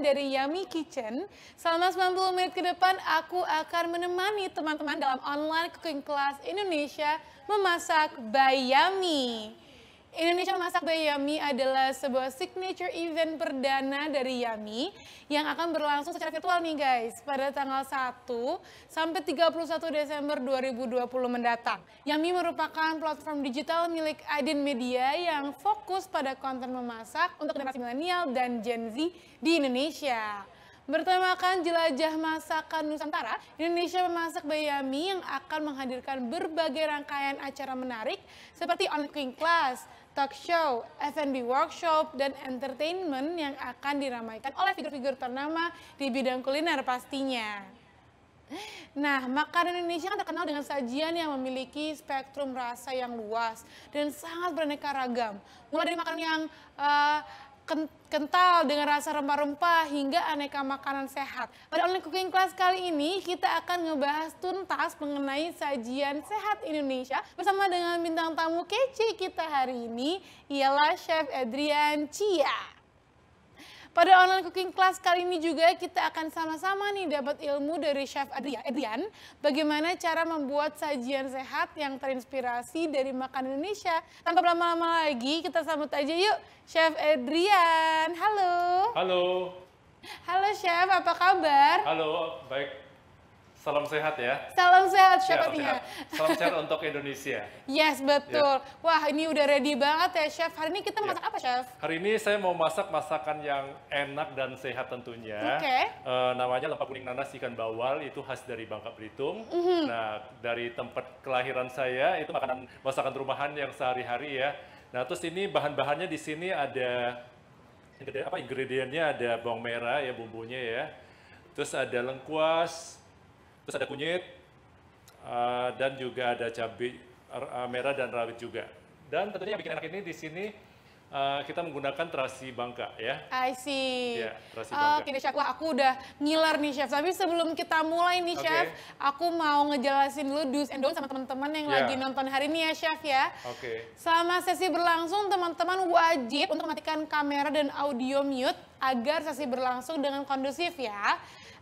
dari Yummy Kitchen. Selama 90 menit ke depan, aku akan menemani teman-teman dalam online cooking class Indonesia memasak by Yummy. Indonesia Masak by Yummy adalah sebuah signature event perdana dari Yummy yang akan berlangsung secara virtual nih guys pada tanggal 1 sampai 31 Desember 2020 mendatang. Yummy merupakan platform digital milik Aiden Media yang fokus pada konten memasak untuk generasi milenial dan Gen Z di Indonesia. Bertemakan jelajah masakan Nusantara, Indonesia Memasak by Yummy yang akan menghadirkan berbagai rangkaian acara menarik seperti online cooking class, talk show, F&B workshop, dan entertainment yang akan diramaikan oleh figur-figur ternama di bidang kuliner pastinya. Nah, makanan Indonesia kan terkenal dengan sajian yang memiliki spektrum rasa yang luas dan sangat beraneka ragam. Mulai dari makanan yang kental dengan rasa rempah-rempah hingga aneka makanan sehat. Pada online cooking class kali ini kita akan ngebahas tuntas mengenai sajian sehat Indonesia bersama dengan bintang tamu kece kita hari ini ialah Chef Adrian Chia. Pada online cooking class kali ini juga kita akan sama-sama nih dapat ilmu dari Chef Adrian bagaimana cara membuat sajian sehat yang terinspirasi dari makanan Indonesia. Tanpa berlama-lama lagi kita sambut aja yuk Chef Adrian. Halo. Halo. Halo Chef, apa kabar? Halo, baik. Salam sehat ya. Salam sehat Chef Ya, Adrian. Salam sehat untuk Indonesia. Yes, betul. Wah, ini udah ready banget ya Chef. Hari ini kita masak apa Chef? Hari ini saya mau masak masakan yang enak dan sehat tentunya. Oke. Namanya lempak kuning nanas ikan bawal, itu khas dari Bangka Belitung. Nah, dari tempat kelahiran saya, itu masakan rumahan yang sehari-hari ya. Nah, terus ini bahan-bahannya di sini ada ingredientnya ada bawang merah ya bumbunya ya. Terus ada lengkuas, terus ada kunyit, dan juga ada cabai merah dan rawit juga. Dan tentunya yang bikin enak ini di sini kita menggunakan terasi Bangka ya. I see. Ya, terasi Bangka. Oke, Chef. Wah, aku udah ngiler nih, Chef. Tapi sebelum kita mulai nih, Chef, aku mau ngejelasin dulu do's and don'ts sama teman-teman yang lagi nonton hari ini ya, Chef ya. Selama sesi berlangsung, teman-teman wajib untuk mematikan kamera dan audio mute agar sesi berlangsung dengan kondusif ya.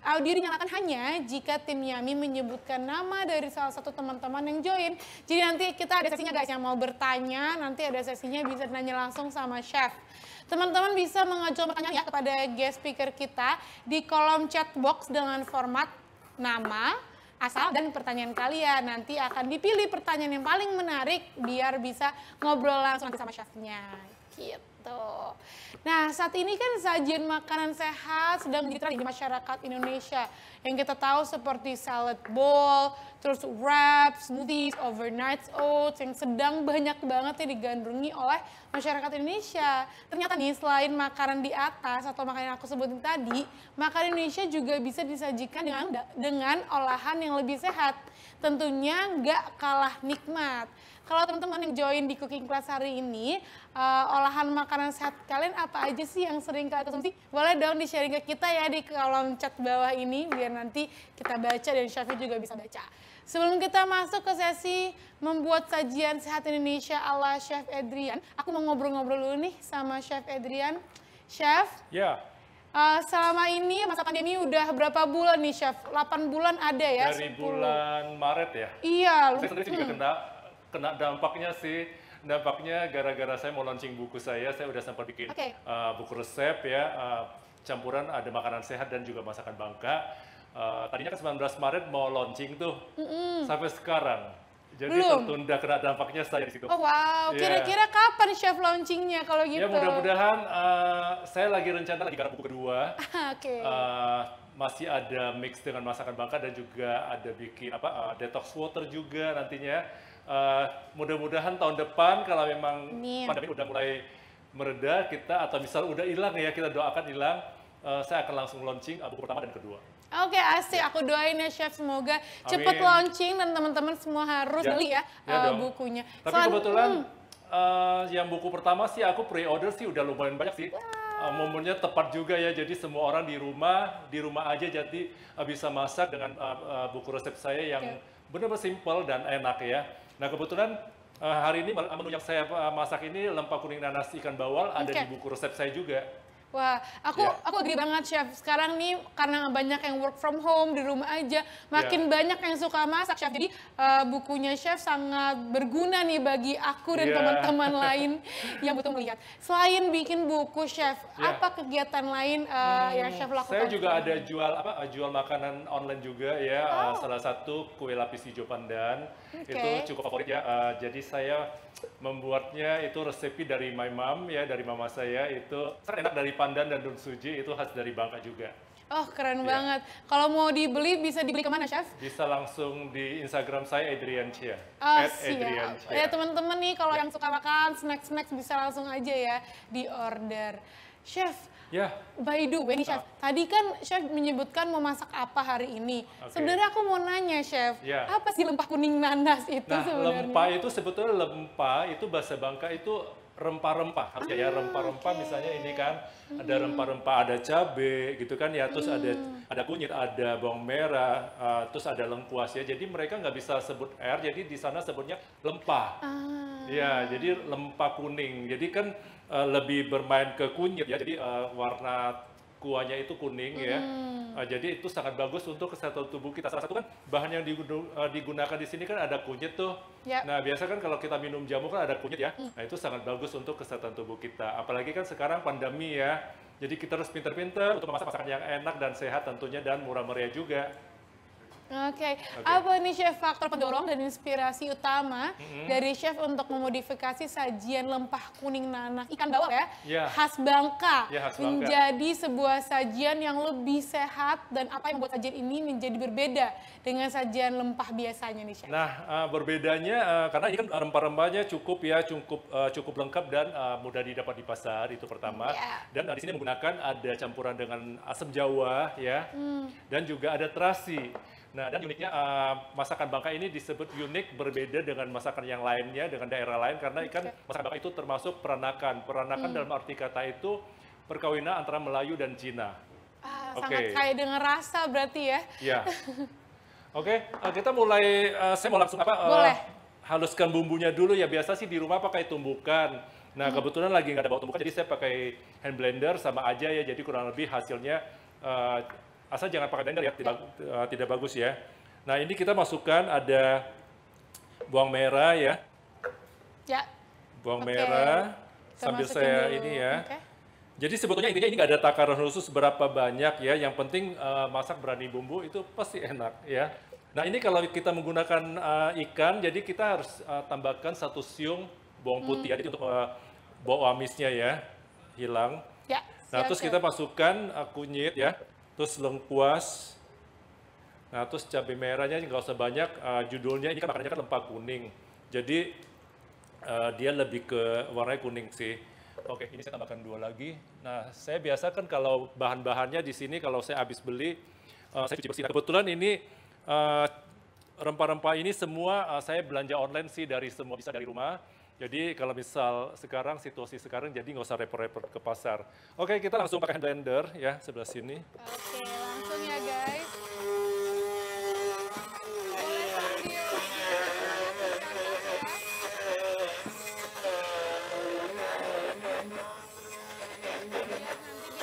Audio dinyalakan hanya jika tim Yummy menyebutkan nama dari salah satu teman-teman yang join. Jadi nanti kita ada sesinya guys yang mau bertanya, nanti ada sesinya bisa nanya langsung sama Chef. Teman-teman bisa mengajukan pertanyaan ya kepada guest speaker kita di kolom chat box dengan format nama, asal, dan pertanyaan kalian. Nanti akan dipilih pertanyaan yang paling menarik biar bisa ngobrol langsung nanti sama chefnya. Gitu. Nah, saat ini kan sajian makanan sehat sedang menjadi tren di masyarakat Indonesia. Yang kita tahu seperti salad bowl, terus wraps, smoothies, overnight oats yang sedang banyak banget ya digandrungi oleh masyarakat Indonesia. Ternyata nih selain makanan di atas atau makanan yang aku sebutin tadi, makanan Indonesia juga bisa disajikan dengan olahan yang lebih sehat. Tentunya nggak kalah nikmat. Kalau teman-teman yang join di cooking class hari ini, olahan makanan sehat kalian apa aja sih yang sering kalian konsumsi? Boleh dong di-sharing ke kita ya di kolom chat bawah ini, biar nanti kita baca dan chefnya juga bisa baca. Sebelum kita masuk ke sesi membuat sajian sehat Indonesia ala Chef Adrian, aku mau ngobrol-ngobrol dulu nih sama Chef Adrian. Chef? Ya. Selama ini masa pandemi udah berapa bulan nih Chef? 8 bulan ada ya? Dari 10. Bulan Maret ya? Iya. Saya sendiri juga kena dampaknya sih. Dampaknya gara-gara saya mau launching buku saya udah sempat bikin buku resep ya, campuran ada makanan sehat dan juga masakan Bangka. Tadinya kan 19 Maret mau launching tuh, sampai sekarang. Jadi tertunda kena dampaknya saya di situ. Oh wow, kira-kira kapan Chef launchingnya kalau gitu? Ya mudah-mudahan saya lagi rencana garap buku kedua. Masih ada mix dengan masakan Bangka dan juga ada bikin detox water juga nantinya. Mudah-mudahan tahun depan kalau memang pandemi udah mulai mereda kita atau misal udah hilang ya, kita doakan hilang, saya akan langsung launching buku pertama dan kedua. Oke, asik. Aku doain ya Chef, semoga cepet launching dan teman-teman semua harus beli ya bukunya. Tapi kebetulan yang buku pertama sih aku pre-order sih udah lumayan banyak sih. Momennya tepat juga ya, jadi semua orang di rumah aja jadi bisa masak dengan buku resep saya yang benar-benar simple dan enak ya. Nah kebetulan hari ini menu yang saya masak ini lempak kuning nanas ikan bawal ada di buku resep saya juga. Wah, aku agree banget chef. Sekarang nih karena banyak yang work from home di rumah aja, makin banyak yang suka masak chef. Jadi bukunya chef sangat berguna nih bagi aku dan teman-teman lain yang butuh melihat. Selain bikin buku chef, apa kegiatan lain yang chef lakukan? Saya juga ada jual makanan online juga ya. Salah satu kue lapis hijau pandan. Itu cukup favorit ya. Jadi saya membuatnya itu resepi dari my mom ya, dari mama saya, itu sangat enak, dari pandan dan daun suji, itu khas dari Bangka juga. Oh keren banget. Kalau mau dibeli bisa dibeli kemana chef? Bisa langsung di Instagram saya Adriancia. Siap. Ya teman-teman nih kalau yang suka makan snack bisa langsung aja ya di order. Chef, by the way nih chef, tadi kan chef menyebutkan mau masak apa hari ini. Sebenarnya aku mau nanya chef, apa sih lempah kuning nanas itu sebenarnya? Lempah itu sebetulnya itu bahasa Bangka itu rempah-rempah. Harusnya ya rempah-rempah, misalnya ini kan ada rempah-rempah, ada cabe gitu kan ya, terus ada kunyit, ada bawang merah, terus ada lengkuas ya. Jadi mereka nggak bisa sebut air, jadi di sana sebutnya lempah. Ya, jadi lempah kuning. Jadi kan lebih bermain ke kunyit ya, jadi warna kuahnya itu kuning ya. Jadi itu sangat bagus untuk kesehatan tubuh kita. Salah satu kan bahan yang digunakan di sini kan ada kunyit tuh. Nah biasa kan kalau kita minum jamu kan ada kunyit ya. Nah itu sangat bagus untuk kesehatan tubuh kita. Apalagi kan sekarang pandemi ya. Jadi kita harus pintar-pintar untuk memasak masakan yang enak dan sehat tentunya, dan murah meriah juga. Oke. Apa nih chef faktor pendorong dan inspirasi utama dari chef untuk memodifikasi sajian lempah kuning nanas ikan bawal khas Bangka menjadi sebuah sajian yang lebih sehat, dan apa yang membuat sajian ini menjadi berbeda dengan sajian lempah biasanya nih chef? Nah berbedanya karena ini kan rempah-rempahnya cukup lengkap dan mudah didapat di pasar, itu pertama. Dan di sini menggunakan ada campuran dengan asam jawa ya, dan juga ada terasi. Nah, dan uniknya masakan Bangka ini disebut unik, berbeda dengan masakan yang lainnya, dengan daerah lain, karena masakan Bangka itu termasuk peranakan. Peranakan dalam arti kata itu perkawinan antara Melayu dan Cina. Sangat kaya dengan rasa berarti ya. Iya. Kita mulai, saya mau langsung haluskan bumbunya dulu ya. Biasa sih di rumah pakai tumbukan. Nah, kebetulan lagi nggak ada bawa tumbukan, jadi saya pakai hand blender sama aja ya. Jadi kurang lebih hasilnya asal jangan pakai blender ya, tidak bagus ya. Nah ini kita masukkan ada bawang merah ya. Bawang merah sambil saya dulu. Ini ya. Jadi sebetulnya intinya ini nggak ada takaran khusus berapa banyak ya. Yang penting masak berani bumbu itu pasti enak ya. Nah ini kalau kita menggunakan ikan, jadi kita harus tambahkan 1 siung bawang putih. Jadi untuk bau amisnya ya hilang. Nah terus kita masukkan kunyit ya. Terus lengkuas, nah terus cabai merahnya nggak usah banyak, judulnya ini kan makanannya kan lempah kuning, jadi dia lebih ke warnanya kuning sih. Ini saya tambahkan 2 lagi. Nah saya biasa kan kalau bahan-bahannya di sini kalau saya habis beli, saya cuci bersih. Nah, kebetulan ini rempah-rempah ini semua saya belanja online sih, bisa dari rumah. Jadi kalau misal situasi sekarang jadi nggak usah repot-repot ke pasar. Kita langsung pakai blender ya sebelah sini. Langsung ya guys.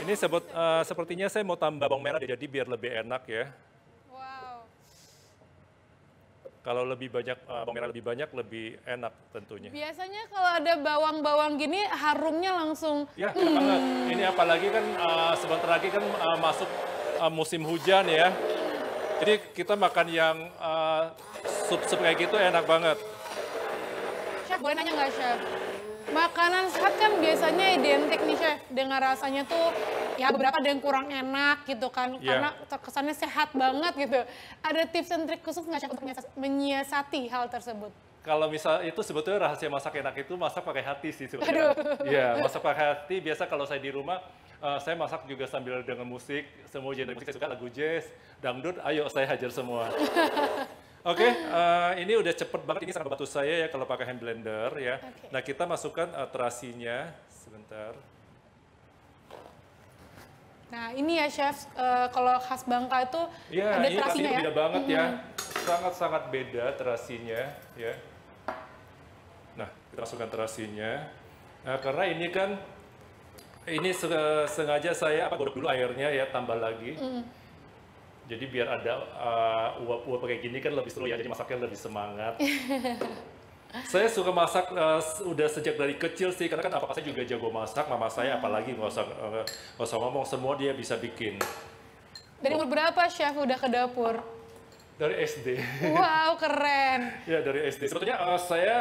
Ini sepertinya saya mau tambah bawang merah jadi biar lebih enak ya. Kalau lebih banyak, bawang merah lebih banyak, lebih enak tentunya. Biasanya kalau ada bawang-bawang gini, harumnya langsung... Ya, enak banget. Ini apalagi kan sebentar lagi kan masuk musim hujan ya. Jadi kita makan yang sup-sup kayak gitu enak banget. Chef, boleh nanya nggak Chef? Makanan sehat kan biasanya identik nih Chef, dengan rasanya tuh ya beberapa ada yang kurang enak gitu kan, karena terkesannya sehat banget gitu. Ada tips and trik khusus nggak Chef untuk menyiasati hal tersebut? Kalau misal itu sebetulnya rahasia masak enak itu masak pakai hati sih sebetulnya. Iya, masak pakai hati. Biasa kalau saya di rumah, saya masak juga sambil dengan musik, semua genre musik saya suka, lagu jazz, dangdut, ayo saya hajar semua. Ini udah cepet banget, ini sangat membantu saya ya kalau pakai hand blender ya. Nah kita masukkan terasinya, sebentar. Nah ini ya Chef, kalau khas Bangka itu ada terasinya ya? Beda banget ya, sangat-sangat beda terasinya ya. Nah kita masukkan terasinya, karena ini kan Ini sengaja saya godok dulu airnya ya, tambah lagi. Jadi biar ada uap-uap kayak gini kan lebih seru ya, jadi masaknya lebih semangat. Saya suka masak udah sejak dari kecil sih, karena kan apa saya juga jago masak, mama saya apalagi nggak usah ngomong, semua dia bisa bikin. Dari umur berapa Chef udah ke dapur? Dari SD. Wow, keren. Ya, dari SD. Sebetulnya saya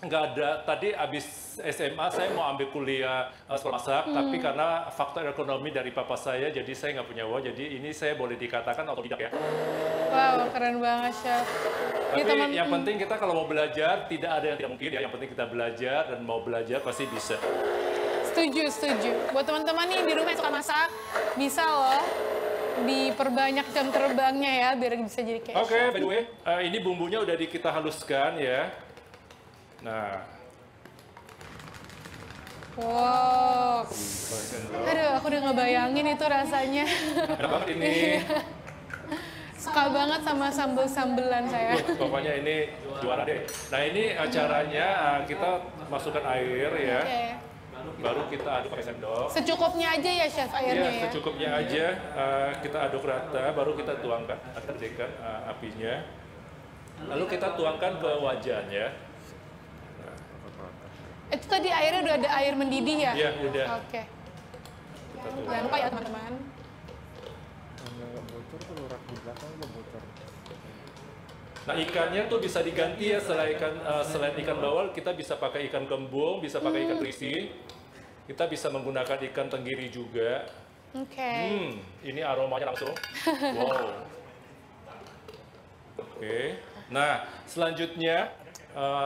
nggak ada, tadi abis SMA saya mau ambil kuliah sekolah masak, tapi karena faktor ekonomi dari papa saya, jadi saya nggak punya uang, jadi ini saya boleh dikatakan otodidak ya. Wow, keren banget Chef. Tapi yang penting kita kalau mau belajar, tidak ada yang tidak mungkin ya, yang penting kita belajar dan mau belajar pasti bisa. Setuju, setuju. Buat teman-teman nih di rumah yang suka masak, bisa loh diperbanyak jam terbangnya ya, biar bisa jadi kayak Oke, by the way, ini bumbunya udah kita haluskan ya. Nah. Wow. Aduh, aku udah ngebayangin itu rasanya. Enak banget ini. Suka banget sama sambel-sambelan saya. Pokoknya ini juara deh. Nah ini caranya kita masukkan air ya. Okay. Baru kita aduk pakai sendok. Secukupnya aja ya Chef airnya ya? Secukupnya aja. Kita aduk rata, baru kita tuangkan, kecilkan apinya. Lalu kita tuangkan ke wajan ya. Itu tadi airnya udah ada air mendidih ya? Iya, udah. Oke. Jangan lupa ya teman-teman. Nah ikannya tuh bisa diganti ya, selain ikan bawal kita bisa pakai ikan kembung, bisa pakai ikan terisi, kita bisa menggunakan ikan tenggiri juga. Oke. Ini aromanya langsung. Wow. Oke. Nah selanjutnya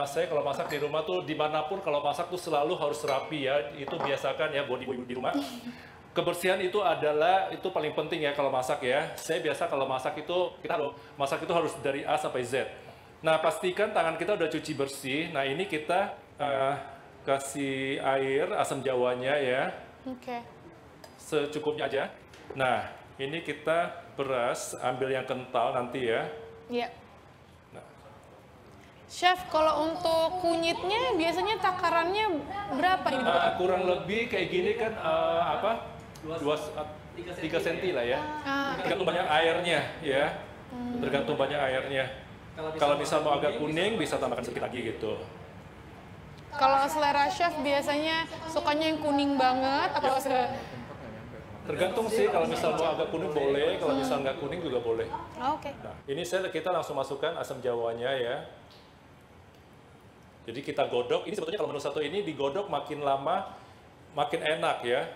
saya kalau masak di rumah tuh dimanapun kalau masak tuh selalu harus rapi ya. Itu biasakan ya buat ibu-ibu di rumah. Kebersihan itu paling penting ya kalau masak ya. Saya biasa kalau masak itu masak itu harus dari A sampai Z. Nah pastikan tangan kita udah cuci bersih. Nah ini kita kasih air asam jawanya ya. Oke. Secukupnya aja. Nah ini kita beras, ambil yang kental nanti ya. Iya. Chef, kalau untuk kunyitnya biasanya takarannya berapa ini? Kurang lebih kayak gini kan 3 cm lah ya. Tergantung banyak airnya ya. Tergantung banyak airnya. Kalau misal mau agak kuning bisa tambahkan sedikit lagi gitu. Kalau selera chef biasanya sukanya yang kuning banget atau tergantung sih, kalau misal mau agak kuning boleh, kalau misal nggak kuning juga boleh. Oke. Nah, ini kita langsung masukkan asam jawanya ya. Jadi kita godok, ini sebetulnya kalau menu satu ini digodok makin lama makin enak ya.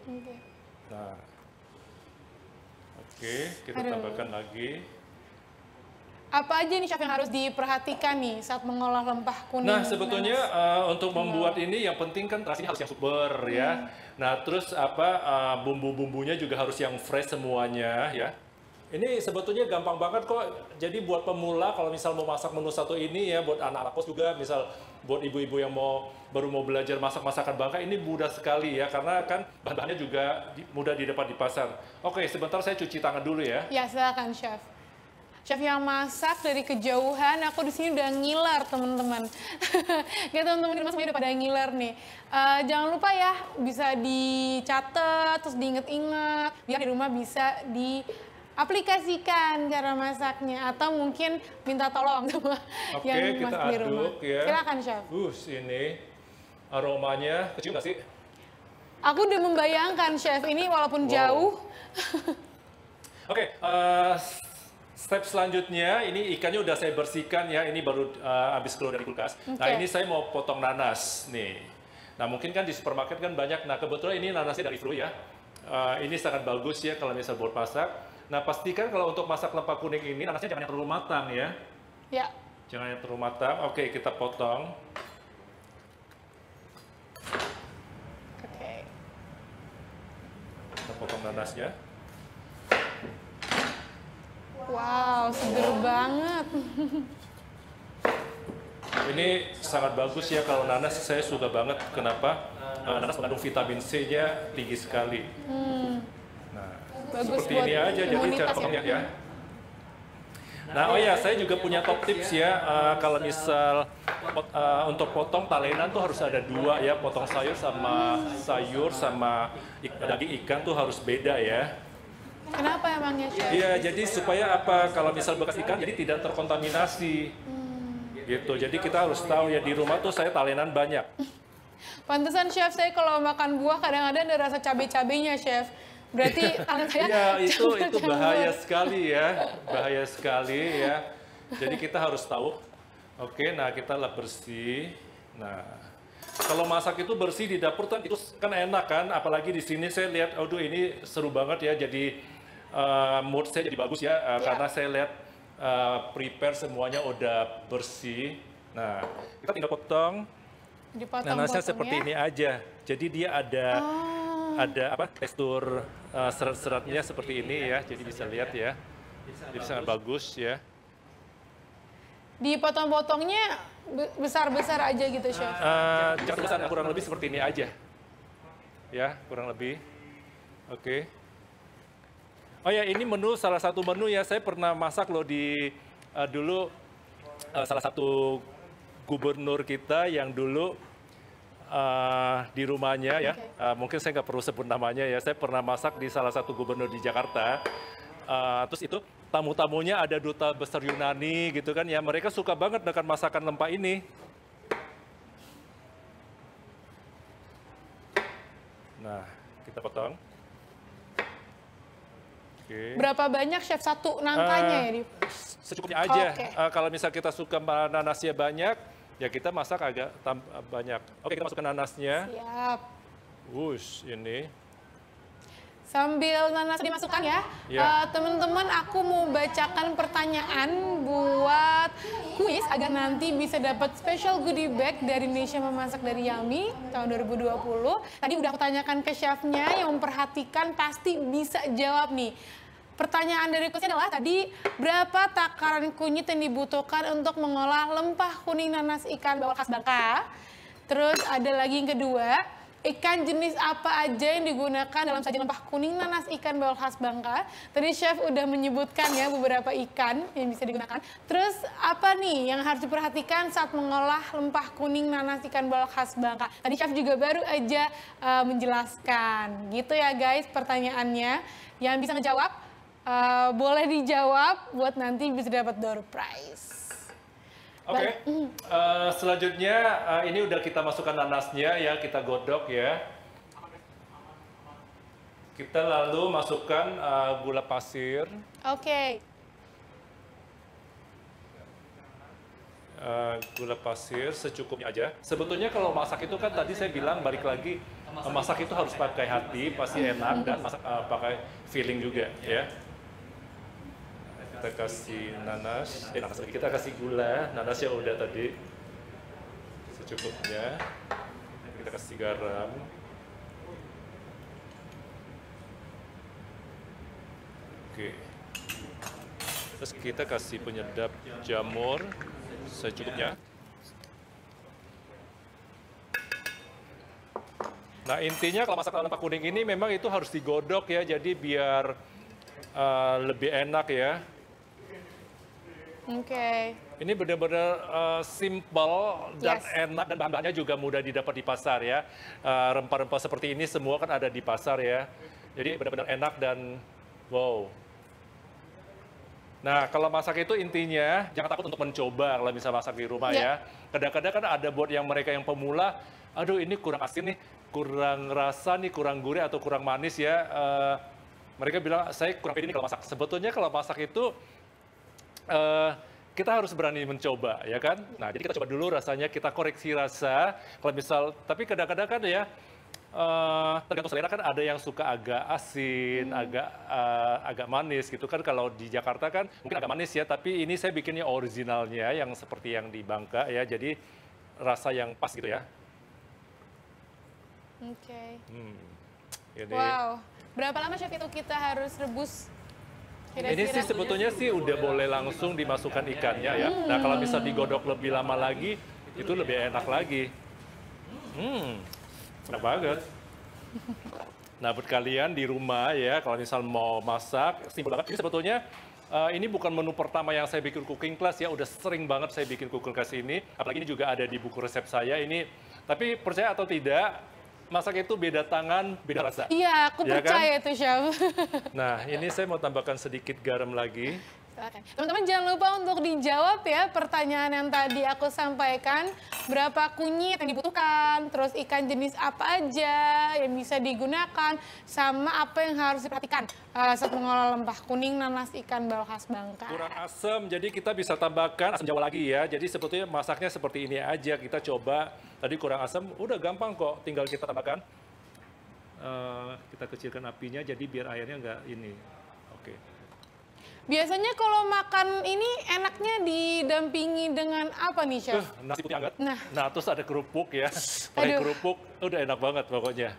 Oke. Nah, oke, kita tambahkan lagi. Apa aja nih Chef yang harus diperhatikan nih saat mengolah lempah kuning? Nah, sebetulnya untuk membuat ini yang penting kan rasanya harus yang super ya. Nah, terus bumbu-bumbunya juga harus yang fresh semuanya ya. Ini sebetulnya gampang banget kok. Jadi buat pemula kalau misal mau masak menu satu ini ya, buat anak-anak kos juga, misal buat ibu-ibu yang baru mau belajar masak masakan Bangka, ini mudah sekali ya, karena kan bahan-bahannya juga mudah didapat di pasar. Oke, sebentar saya cuci tangan dulu ya. Ya, silakan Chef. Chef yang masak dari kejauhan, aku di sini udah ngiler teman-teman. Kayak teman-teman di rumah semuanya udah pada ngiler nih. Jangan lupa ya, bisa dicatat, terus diinget-inget, biar di rumah bisa aplikasikan cara masaknya, atau mungkin minta tolong sama yang masak di rumah. Ya. Silakan Chef. Ini aromanya kecium nggak sih? Aku udah membayangkan Chef ini walaupun jauh. Oke, step selanjutnya ini ikannya udah saya bersihkan ya, ini baru habis keluar dari kulkas. Nah ini saya mau potong nanas nih. Nah mungkin kan di supermarket kan banyak. Nah kebetulan ini nanasnya dari Flu ya. Ini sangat bagus ya kalau misal buat masak. Nah, pastikan kalau untuk masak lempah kuning ini, nanasnya jangan yang terlalu matang ya. Ya. Jangan yang terlalu matang. Oke, kita potong. Oke. Kita potong nanasnya. Wow, seger banget. Ini sangat bagus ya kalau nanas, saya suka banget. Kenapa? Nanas mengandung vitamin C-nya tinggi sekali. Nah, bagus seperti ini aja, jadi cara potongnya ya. Nah, oh ya, saya juga punya top tips ya. Kalau misal untuk potong talenan tuh harus ada dua ya, potong sayur sama daging ikan tuh harus beda ya. Kenapa emangnya, Chef? Iya, jadi supaya apa? Kalau misal bekas ikan jadi tidak terkontaminasi. Gitu. Jadi kita harus tahu ya, di rumah tuh saya talenan banyak. Pantesan Chef, saya kalau makan buah kadang-kadang ada rasa cabai-cabainya, Chef. Berarti tangan saya ya itu bahaya sekali ya, bahaya sekali ya. Jadi kita harus tahu. Oke, nah kita lap bersih. Nah, kalau masak itu bersih di dapur kan itu kan enak kan. Apalagi di sini saya lihat, aduh ini seru banget ya. Jadi mood saya jadi bagus ya, karena saya lihat prepare semuanya udah bersih. Nah, kita tinggal potong. Nanasnya seperti ini aja. Jadi dia ada apa tekstur serat-seratnya seperti ini ya, jadi bisa lihat ya, jadi sangat bagus ya. Dipotong-potongnya besar-besar aja gitu, Chef? Jangan besar, kurang lebih seperti ini aja, ya kurang lebih. Oke. Oh ya, ini menu salah satu menu ya, saya pernah masak loh di dulu salah satu gubernur kita yang dulu di rumahnya ya, mungkin saya nggak perlu sebut namanya ya, saya pernah masak di salah satu gubernur di Jakarta, terus itu tamu-tamunya ada duta besar Yunani gitu kan ya, mereka suka banget dengan masakan lempah ini. Nah, kita potong. Oke. Berapa banyak, Chef, satu nangkanya ya? Secukupnya aja. Kalau misal kita suka nanasnya banyak, ya kita masak agak banyak. Oke, kita masukkan nanasnya. Siap. Wush, ini. Sambil nanas dimasukkan ya, teman-teman aku mau bacakan pertanyaan buat kuis agar nanti bisa dapat special goodie bag dari Indonesia Memasak dari Yummy tahun 2020. Tadi udah aku tanyakan ke chefnya yang memperhatikan pasti bisa jawab nih. Pertanyaan dari kuisnya adalah tadi, berapa takaran kunyit yang dibutuhkan untuk mengolah lempah kuning nanas ikan bawal khas Bangka? Terus ada lagi yang kedua, ikan jenis apa aja yang digunakan dalam sajian lempah kuning nanas ikan bawal khas Bangka? Tadi Chef udah menyebutkan ya beberapa ikan yang bisa digunakan. Terus apa nih yang harus diperhatikan saat mengolah lempah kuning nanas ikan bawal khas Bangka? Tadi Chef juga baru aja menjelaskan. Gitu ya guys pertanyaannya. Yang bisa ngejawab, boleh dijawab buat nanti bisa dapat door prize. Oke. Selanjutnya ini udah kita masukkan nanasnya ya, kita godok ya. Kita lalu masukkan gula pasir. Oke. Gula pasir secukupnya aja. Sebetulnya kalau masak itu kan tadi saya bilang balik lagi, masak itu harus pakai hati, pasti enak, dan masak pakai feeling juga ya. Kita kasih nanas lagi, kita kasih gula, nanasnya udah tadi secukupnya. Kita kasih garam. Oke. Terus kita kasih penyedap jamur secukupnya. Nah intinya kalau masak lempah kuning ini memang itu harus digodok ya, jadi biar lebih enak ya. Oke. Ini benar-benar simple dan enak, dan bahan-bahannya juga mudah didapat di pasar ya. Rempah-rempah seperti ini semua kan ada di pasar ya. Jadi benar-benar enak dan wow. Nah kalau masak itu intinya jangan takut untuk mencoba kalau bisa masak di rumah ya. Kadang-kadang kan ada buat yang mereka yang pemula, aduh ini kurang asin nih, kurang rasa nih, kurang gurih atau kurang manis ya. Mereka bilang saya kurang pede nih kalau masak. Sebetulnya kalau masak itu kita harus berani mencoba, ya kan? Nah, jadi kita coba dulu rasanya, kita koreksi rasa. Kalau misal, tapi kadang-kadang kan ya, tergantung selera kan ada yang suka agak asin, agak manis gitu kan. Kalau di Jakarta kan mungkin agak manis ya, tapi ini saya bikinnya originalnya yang seperti yang di Bangka ya, jadi rasa yang pas gitu ya. Oke. Ini. Wow, berapa lama Chef itu kita harus rebus? Ini sih sebetulnya sih udah boleh langsung dimasukkan ikannya ya. Nah kalau bisa digodok lebih lama lagi, itu lebih enak lagi. Enak banget. Nah buat kalian di rumah ya, kalau misal mau masak, simpel banget. Ini sebetulnya ini bukan menu pertama yang saya bikin cooking class ya, udah sering banget saya bikin cooking class ini. Apalagi ini juga ada di buku resep saya ini. Tapi percaya atau tidak, masak itu beda tangan, beda rasa. Iya, aku ya percaya kan? itu, Chef. Nah, ini saya mau tambahkan sedikit garam lagi. Teman-teman jangan lupa untuk dijawab ya pertanyaan yang tadi aku sampaikan. Berapa kunyit yang dibutuhkan, terus ikan jenis apa aja yang bisa digunakan, sama apa yang harus diperhatikan saat mengolah lempah kuning, nanas, ikan bawal khas Bangka. Kurang asam, jadi kita bisa tambahkan asam jawa lagi ya. Jadi sebetulnya masaknya seperti ini aja, kita coba. Tadi kurang asam, udah gampang kok, tinggal kita tambahkan. Kita kecilkan apinya, jadi biar airnya nggak ini. Oke. Biasanya kalau makan ini enaknya didampingi dengan apa nih, Chef? Nasi putih hangat. Nah, Terus ada kerupuk ya. Pakai kerupuk, udah enak banget pokoknya.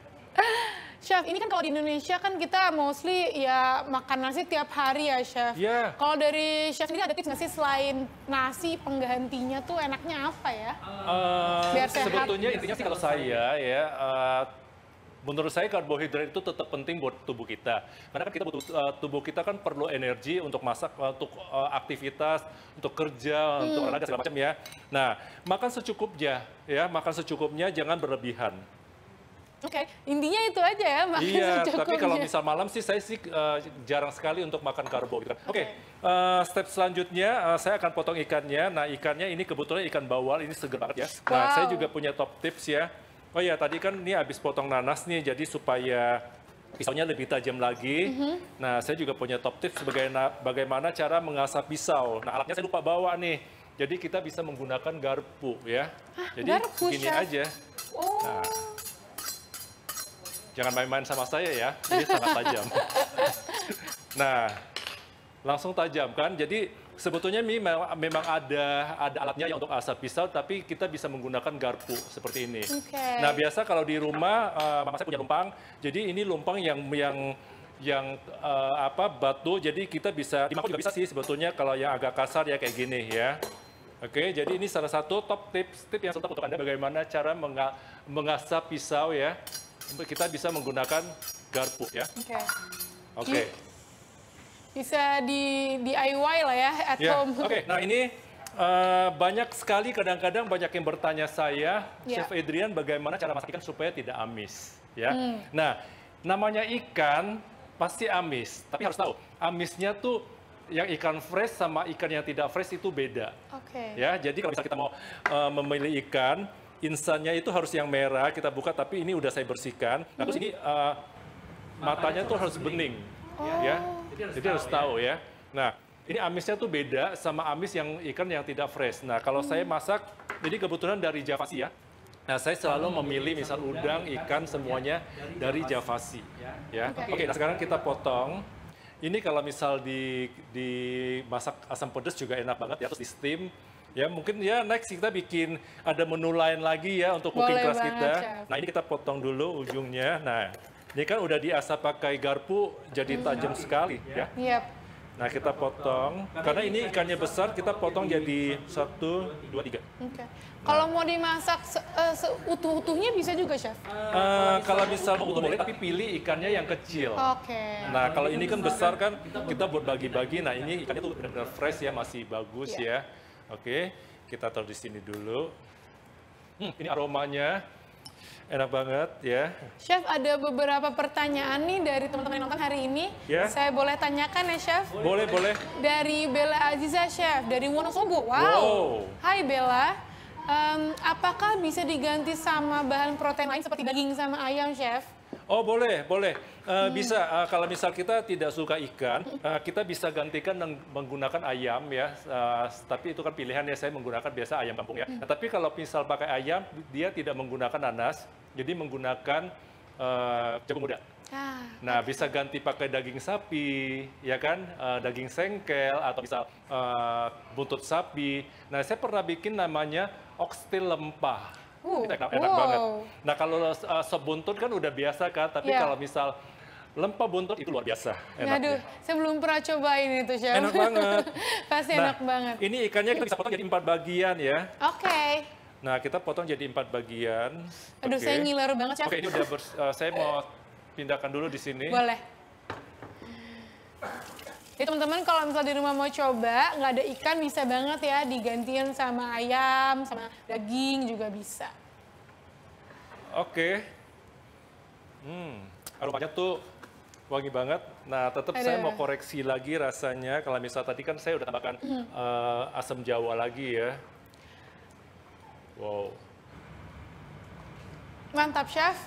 Chef, ini kan kalau di Indonesia kan kita mostly ya makan nasi tiap hari ya, Chef. Yeah. Kalau dari Chef sendiri ada tips nggak sih selain nasi penggantinya tuh enaknya apa ya? Biar sehat. Sebetulnya intinya sih kalau saya ya, menurut saya karbohidrat itu tetap penting buat tubuh kita. Karena kan kita butuh, tubuh kita kan perlu energi untuk masak, untuk aktivitas, untuk kerja, untuk olahraga segala macam ya. Nah, makan secukupnya ya, makan secukupnya, jangan berlebihan. Oke, intinya itu aja ya, makan secukupnya. Iya, tapi kalau misal malam sih saya sih jarang sekali untuk makan karbohidrat. Oke, step selanjutnya saya akan potong ikannya. Nah, ikannya ini kebetulan ikan bawal, ini seger banget ya. Nah, saya juga punya top tips ya. Oh ya, tadi kan ini habis potong nanas nih, jadi supaya pisaunya lebih tajam lagi. Nah, saya juga punya top tips bagaimana cara mengasah pisau. Nah, alatnya saya lupa bawa nih. Jadi kita bisa menggunakan garpu ya. Jadi garpu, gini Chef. aja. Nah, jangan main-main sama saya ya, ini sangat tajam. Nah, langsung tajam kan. Jadi sebetulnya memang ada alatnya ya untuk asap pisau, tapi kita bisa menggunakan garpu seperti ini. Nah, biasa kalau di rumah mama saya punya lumpang. Jadi ini lumpang yang batu. Jadi kita bisa dimangkuk juga bisa sih sebetulnya kalau yang agak kasar ya kayak gini ya. Oke, jadi ini salah satu top tips yang untuk Anda bagaimana cara mengasap pisau ya. Kita bisa menggunakan garpu ya. Oke. Bisa di DIY lah ya at home. Oke, nah ini banyak sekali kadang-kadang banyak yang bertanya saya, Chef Adrian, bagaimana cara masak ikan supaya tidak amis ya. Nah, namanya ikan pasti amis, tapi harus tahu amisnya tuh yang ikan fresh sama ikan yang tidak fresh itu beda. Ya, jadi kalau misalnya kita mau memilih ikan, insannya itu harus yang merah, kita buka, tapi ini udah saya bersihkan. Nah, terus ini matanya tuh harus bening, ya. Jadi harus tahu ya. Nah, ini amisnya tuh beda sama amis yang ikan yang tidak fresh. Nah, kalau saya masak, jadi kebetulan dari Javasi ya. Nah, saya selalu memilih misal udang, ikan, semuanya dari Javasi. Ya. Oke, nah sekarang kita potong. Ini kalau misal dimasak asam pedas juga enak banget ya, terus di steam. Ya mungkin ya next kita bikin ada menu lain lagi ya untuk cooking class kita. Nah, ini kita potong dulu ujungnya. Nah, ini kan udah diasap pakai garpu, jadi tajam sekali ya. Nah, kita potong. Karena ini ikannya besar, kita potong jadi 1, 2, 3. Kalau mau dimasak seutuh-utuhnya bisa juga, Chef? Kalau misal utuh boleh, tapi pilih ikannya yang kecil. Nah, kalau ini kan besar kan, kita buat bagi-bagi. Nah, ini ikannya tuh benar-benar fresh ya, masih bagus ya. Oke, kita taruh di sini dulu. Ini aromanya. Enak banget ya. Chef, ada beberapa pertanyaan nih dari teman-teman yang nonton hari ini. Saya boleh tanyakan ya, Chef? Boleh, boleh. Dari Bella Aziza, Chef, dari Wonosobo. Wow. Hai Bella, apakah bisa diganti sama bahan protein lain seperti daging sama ayam, Chef? Oh, boleh, boleh. Bisa, kalau misal kita tidak suka ikan, kita bisa gantikan menggunakan ayam ya. Tapi itu kan pilihan ya, saya menggunakan biasa ayam kampung ya. Nah, tapi kalau misal pakai ayam, dia tidak menggunakan nanas, jadi menggunakan jagung muda. Nah, bisa ganti pakai daging sapi, ya kan, daging sengkel, atau misal buntut sapi. Nah, saya pernah bikin namanya oxtail lempah. Enak banget. Nah, kalau sop buntut kan udah biasa kan, tapi kalau misal lempah buntut itu luar biasa enaknya. Aduh, saya belum pernah cobain itu, Chef. Enak banget. Pasti enak banget. Ini ikannya kita bisa potong jadi 4 bagian ya. Oke. Nah, kita potong jadi 4 bagian. Aduh, saya ngiler banget, Chef. Oke, ini udah saya mau pindahkan dulu di sini. Boleh. Jadi teman-teman kalau misalnya di rumah mau coba, nggak ada ikan bisa banget ya digantiin sama ayam, sama daging juga bisa. Oke. Aromanya tuh wangi banget. Nah, tetap saya mau koreksi lagi rasanya. Kalau misal tadi kan saya udah tambahkan asam jawa lagi ya. Wow. Mantap, Chef.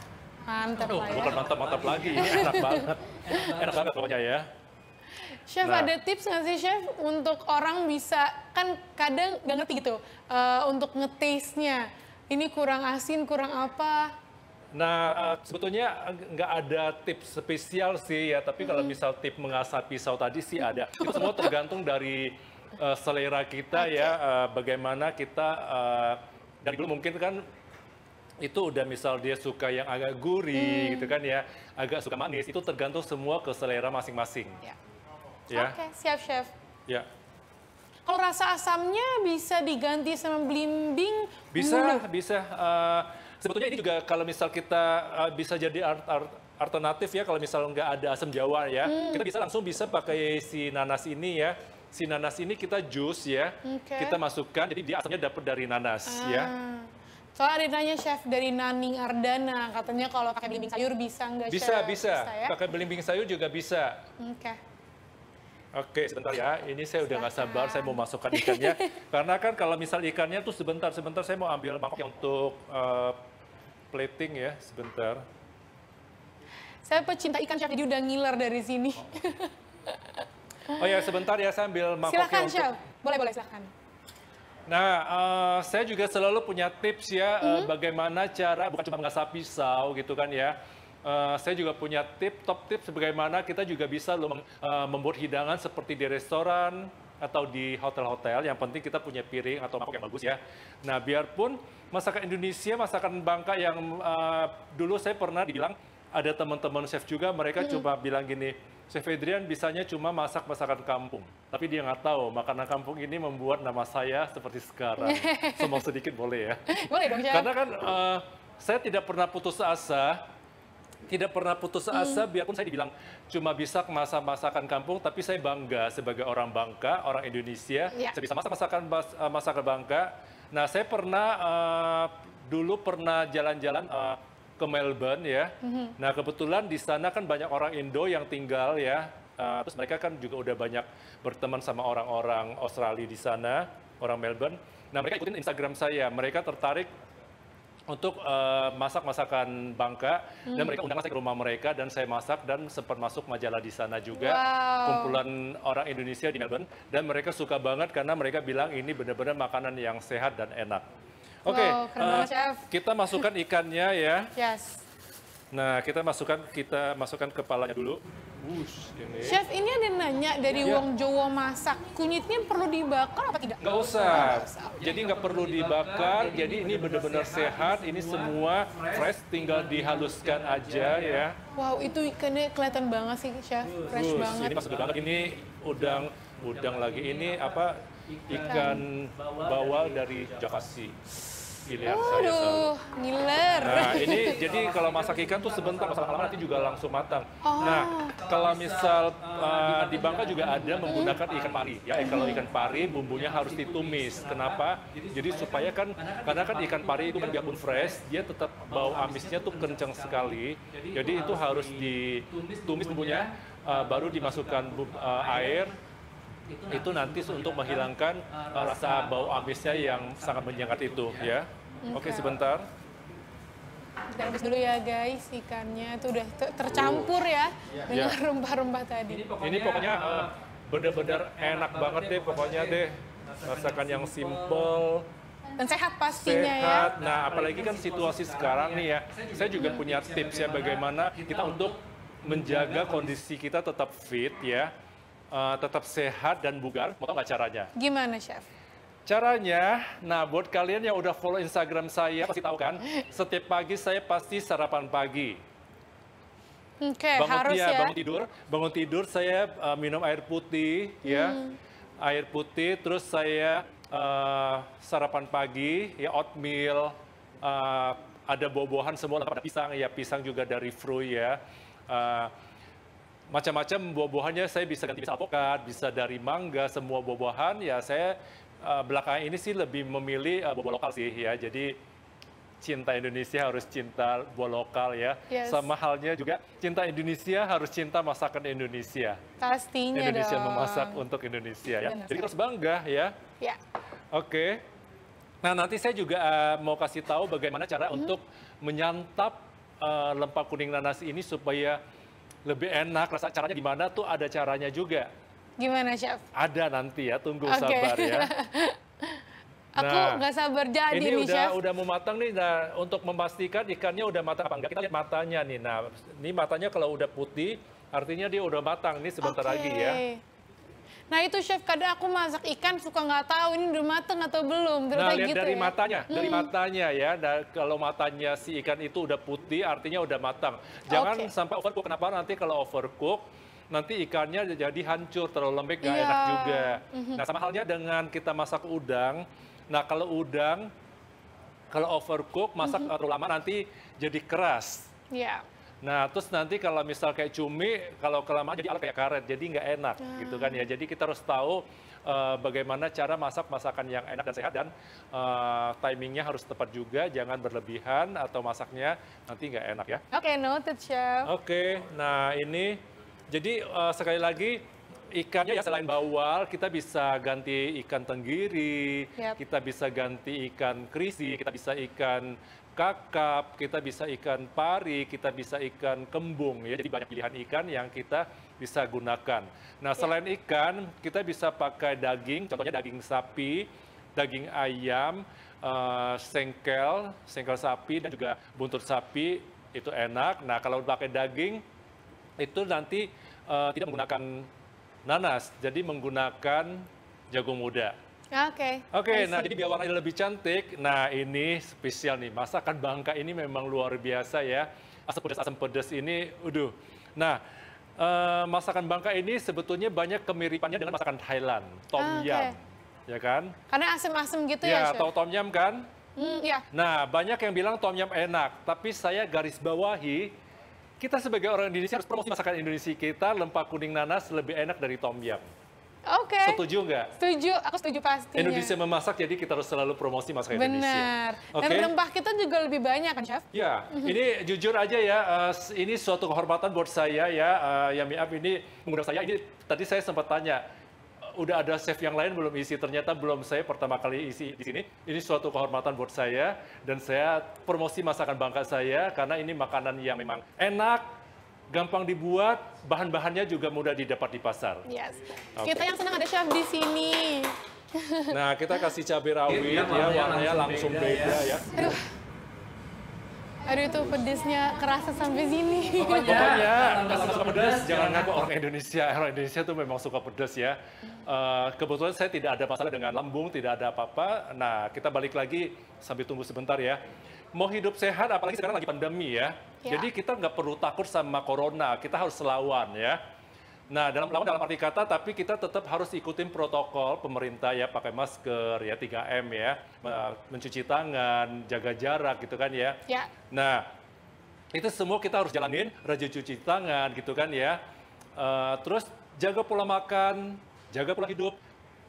Mantap lah ya. Bukan mantap-mantap lagi, ini enak banget. Enak banget pokoknya ya. Chef, ada tips nggak sih, Chef, untuk orang bisa, kan kadang nggak ngerti gitu, untuk nge-taste-nya. Ini kurang asin, kurang apa? Nah, sebetulnya nggak ada tips spesial sih ya, tapi kalau misal tips mengasah pisau tadi sih ada. Itu semua tergantung dari selera kita ya, bagaimana kita, dari dulu mungkin kan itu udah misal dia suka yang agak gurih gitu kan ya, agak suka manis, itu tergantung semua ke selera masing-masing. Ya. Oke, siap, Chef. Ya. Kalau rasa asamnya bisa diganti sama belimbing? Bisa. Sebetulnya ini juga kalau misal kita bisa jadi alternatif ya, kalau misal nggak ada asam jawa ya, kita bisa pakai si nanas ini ya. Si nanas ini kita jus ya, kita masukkan, jadi dia asamnya dapat dari nanas ya. Soalnya ada nanya Chef dari Naning Ardana, katanya kalau pakai belimbing sayur bisa nggak, Chef? Bisa. Ya? Pakai belimbing sayur juga bisa. Oke, sebentar ya. Ini saya udah nggak sabar, saya mau masukkan ikannya. Karena kan kalau misal ikannya tuh sebentar saya mau ambil mangkok untuk plating ya, sebentar. Saya pecinta ikan, Chef, jadi udah ngiler dari sini. Oh ya, sebentar ya, saya ambil mangkoknya. Silakan, Chef. Boleh, silakan. Nah, saya juga selalu punya tips ya, bagaimana cara, bukan cuma mengasah pisau gitu kan ya. Saya juga punya top tips bagaimana kita juga bisa membuat hidangan seperti di restoran atau di hotel-hotel. Yang penting kita punya piring atau mangkok yang bagus ya. Nah, biarpun masakan Indonesia, masakan Bangka yang dulu saya pernah dibilang, ada teman-teman chef juga, mereka coba bilang gini, Chef Adrian bisanya cuma masak masakan kampung. Tapi dia nggak tahu, makanan kampung ini membuat nama saya seperti sekarang. Sombong sedikit boleh ya? Boleh dong, Chef. Karena kan saya tidak pernah putus asa. Biarpun saya dibilang cuma bisa masak masakan kampung, tapi saya bangga sebagai orang Bangka, orang Indonesia, saya bisa masak masakan Bangka. Nah, saya dulu pernah jalan-jalan ke Melbourne ya. Nah, kebetulan di sana kan banyak orang Indo yang tinggal ya. Terus mereka kan juga udah banyak berteman sama orang-orang Australia di sana, orang Melbourne. Nah, mereka ikutin Instagram saya. Mereka tertarik untuk masak masakan Bangka dan mereka undang saya ke rumah mereka dan saya masak dan sempat masuk majalah di sana juga, kumpulan orang Indonesia di Melbourne, dan mereka suka banget karena mereka bilang ini benar-benar makanan yang sehat dan enak. Oke, kita masukkan ikannya ya. Yes. Nah, kita masukkan kepalanya dulu. Ini. Chef, ini ada nanya dari Wong Jowo masak, kunyitnya perlu dibakar apa tidak? Nggak usah. Jadi nggak perlu dibakar. Jadi ini benar-benar sehat. Ini semua fresh, tinggal dihaluskan aja ya. Wow, itu ikannya kelihatan banget sih, Chef. Fresh banget. Ini masuk banget. Ini udang lagi. Ini apa? Ikan bawal dari Javasi. Aduh, ngiler. Nah, ini jadi kalau masak ikan tuh sebentar, masak lama nanti juga langsung matang. Nah, kalau misal di Bangka juga ada menggunakan ikan pari. Ya, kalau ikan pari bumbunya harus ditumis. Kenapa? Jadi supaya karena kan ikan pari itu kan biarpun fresh, dia tetap bau amisnya tuh kencang sekali. Jadi itu harus ditumis bumbunya, baru dimasukkan air. Itu nanti untuk menghilangkan rasa bau amisnya yang sangat menyengat itu ya. Oke, sebentar. Kita rebus dulu ya guys, ikannya itu udah tercampur ya dengan rempah-rempah tadi. Ini pokoknya benar-benar enak banget deh pokoknya deh. Masakan yang simple dan sehat pastinya ya. Nah, apalagi kan situasi sekarang nih ya. Saya juga punya tips ya bagaimana kita untuk menjaga kondisi kita tetap fit ya. Tetap sehat dan bugar. Mau tahu nggak caranya? Gimana, Chef? Caranya, nah buat kalian yang udah follow Instagram saya, pasti tahu kan, setiap pagi saya pasti sarapan pagi. Oke, harus ya. Bangun tidur saya minum air putih, ya. Air putih, terus saya sarapan pagi, ya oatmeal, ada buah-buahan semua, ada pisang, ya pisang juga dari fruit ya. macam-macam buah-buahannya saya bisa ganti, bisa alpukat, bisa dari mangga, semua buah-buahan. Ya saya belakangan ini sih lebih memilih buah lokal sih ya. Jadi cinta Indonesia harus cinta buah lokal ya. Yes. Sama halnya juga cinta Indonesia harus cinta masakan Indonesia. Pastinya Indonesia dong. memasak untuk Indonesia ya. Benar. Jadi harus bangga ya. Ya. Oke. Nah nanti saya juga mau kasih tahu bagaimana cara untuk menyantap lempak kuning nanas ini supaya lebih enak. Caranya gimana tuh ada caranya juga. Gimana, Chef? Ada nanti ya, tunggu sabar ya. Aku nggak sabar jadi nih, Chef. Udah mau matang nih. Nah, untuk memastikan ikannya udah matang apa enggak, kita lihat matanya nih. Nah, ini matanya kalau udah putih, artinya dia udah matang. Ini sebentar lagi ya. Nah itu Chef, kadang aku masak ikan suka nggak tahu ini udah matang atau belum. Nah, lihat gitu dari ya? matanya, dari matanya ya. Nah, kalau matanya si ikan itu udah putih, artinya udah matang. Jangan sampai overcook. Kenapa? Nanti kalau overcook, nanti ikannya jadi hancur, terlalu lembek, nggak enak juga. Nah, sama halnya dengan kita masak udang. Nah, kalau udang, kalau overcook, masak terlalu lama nanti jadi keras. Iya. Nah, terus nanti kalau misal kayak cumi, kalau kelamaan jadi kayak karet, jadi nggak enak gitu kan ya. Jadi kita harus tahu bagaimana cara masak masakan yang enak dan sehat, dan timingnya harus tepat juga, jangan berlebihan atau masaknya nanti nggak enak ya. Oke, noted, Chef. Oke, nah ini, jadi sekali lagi, ikannya ya selain bawal, kita bisa ganti ikan tenggiri, kita bisa ganti ikan krisi, kita bisa ikan kakap, kita bisa ikan pari, kita bisa ikan kembung ya. Jadi banyak pilihan ikan yang kita bisa gunakan. Nah, selain ikan, kita bisa pakai daging, contohnya daging sapi, daging ayam, sengkel sapi, dan juga buntut sapi, itu enak. Nah, kalau pakai daging, itu nanti tidak menggunakan nanas, jadi menggunakan jagung muda. Oke, nah jadi biar warnanya lebih cantik, nah ini spesial nih, masakan Bangka ini memang luar biasa ya. Asam pedas ini, Nah, masakan Bangka ini sebetulnya banyak kemiripannya dengan masakan Thailand, tom yum, ya kan? Karena asam-asam gitu ya, Chef? Ya, tahu tom yum kan? Iya. Nah, banyak yang bilang tom yum enak, tapi saya garis bawahi, kita sebagai orang Indonesia harus promosi masakan Indonesia kita, lempak kuning nanas lebih enak dari tom yum. Setuju nggak? Setuju, aku setuju pastinya. Indonesia memasak, jadi kita harus selalu promosi masakan Indonesia. Benar. Dan rempah kita juga lebih banyak kan, Chef? Ya, ini jujur aja ya, ini suatu kehormatan buat saya ya, Yami Up ini mengundang saya. Ini tadi saya sempat tanya, udah ada chef yang lain belum isi? Ternyata belum, saya pertama kali isi di sini. Ini suatu kehormatan buat saya, dan saya promosi masakan Bangka saya, karena ini makanan yang memang enak, gampang dibuat, bahan-bahannya juga mudah didapat di pasar. Yes. Kita yang senang ada chef di sini. Nah, kita kasih cabai rawit ya, warnanya langsung beda ya. Aduh, itu pedesnya kerasa sampai sini. Pokoknya kalau suka pedas, jangan ngaku orang Indonesia. Orang Indonesia tuh memang suka pedas ya. Kebetulan saya tidak ada masalah dengan lambung, tidak ada apa-apa. Nah, kita balik lagi, sambil tunggu sebentar ya. Mau hidup sehat, apalagi sekarang lagi pandemi ya. Jadi kita nggak perlu takut sama corona, kita harus lawan ya. Nah, lawan dalam arti kata, tapi kita tetap harus ikutin protokol pemerintah ya, pakai masker ya, 3M ya, mencuci tangan, jaga jarak gitu kan ya. Nah, itu semua kita harus jalanin, rajin cuci tangan gitu kan ya. Terus jaga pola makan, jaga pola hidup.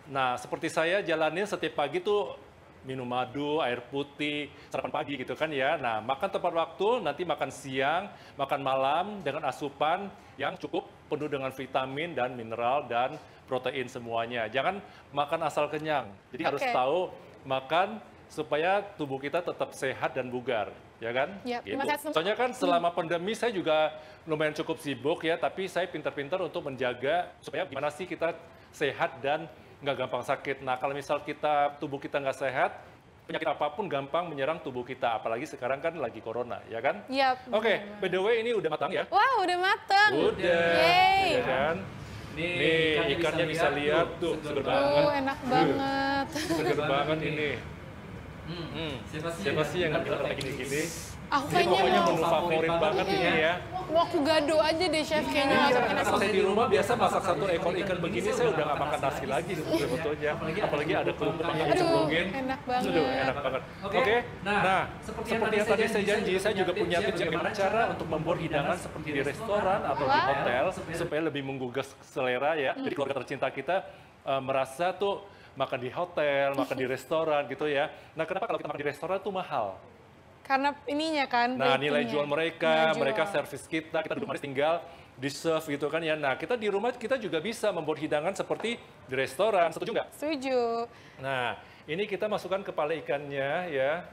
Nah, seperti saya jalanin setiap pagi tuh minum madu, air putih, sarapan pagi gitu kan ya. Nah, makan tepat waktu, nanti makan siang, makan malam dengan asupan yang cukup, penuh dengan vitamin dan mineral dan protein semuanya. Jangan makan asal kenyang. Jadi harus tahu makan supaya tubuh kita tetap sehat dan bugar, ya kan? Gitu. Soalnya kan selama pandemi saya juga lumayan cukup sibuk ya, tapi saya pintar-pintar untuk menjaga supaya gimana sih kita sehat dan nggak gampang sakit. Nah, kalau misal tubuh kita nggak sehat, penyakit apapun gampang menyerang tubuh kita. Apalagi sekarang kan lagi corona, ya kan? Oke, by the way ini udah matang ya? Wah, udah matang. Udah, ya kan? Nih, ikannya bisa lihat tuh, seger banget. Enak banget. Seger banget ini. Siapa sih yang nggak bilang kayak gini-gini? Aku Ini pokoknya kayaknya menu favorit banget ini ya. mau aku gado aja deh chef kayaknya. Kalau saya di rumah biasa masak 1 ekor ikan begini, saya udah nggak makan nasi lagi sebetulnya. Apalagi ada kerupuk yang dicemplungin. Enak banget. Aduh, enak banget. Oke, nah seperti yang tadi saya janji, saya juga punya tips bagaimana cara untuk membuat hidangan seperti di restoran atau di hotel supaya lebih menggugah selera ya. Jadi keluarga tercinta kita merasa tuh makan di hotel, makan di restoran gitu ya. Nah, kenapa kalau kita makan di restoran tuh mahal? Karena ininya kan. Nah, nilai jual mereka servis kita duduk manis tinggal di serve gitu kan ya. Nah, kita di rumah kita juga bisa membuat hidangan seperti di restoran. Setuju nggak? Setuju. Nah, ini kita masukkan kepala ikannya ya.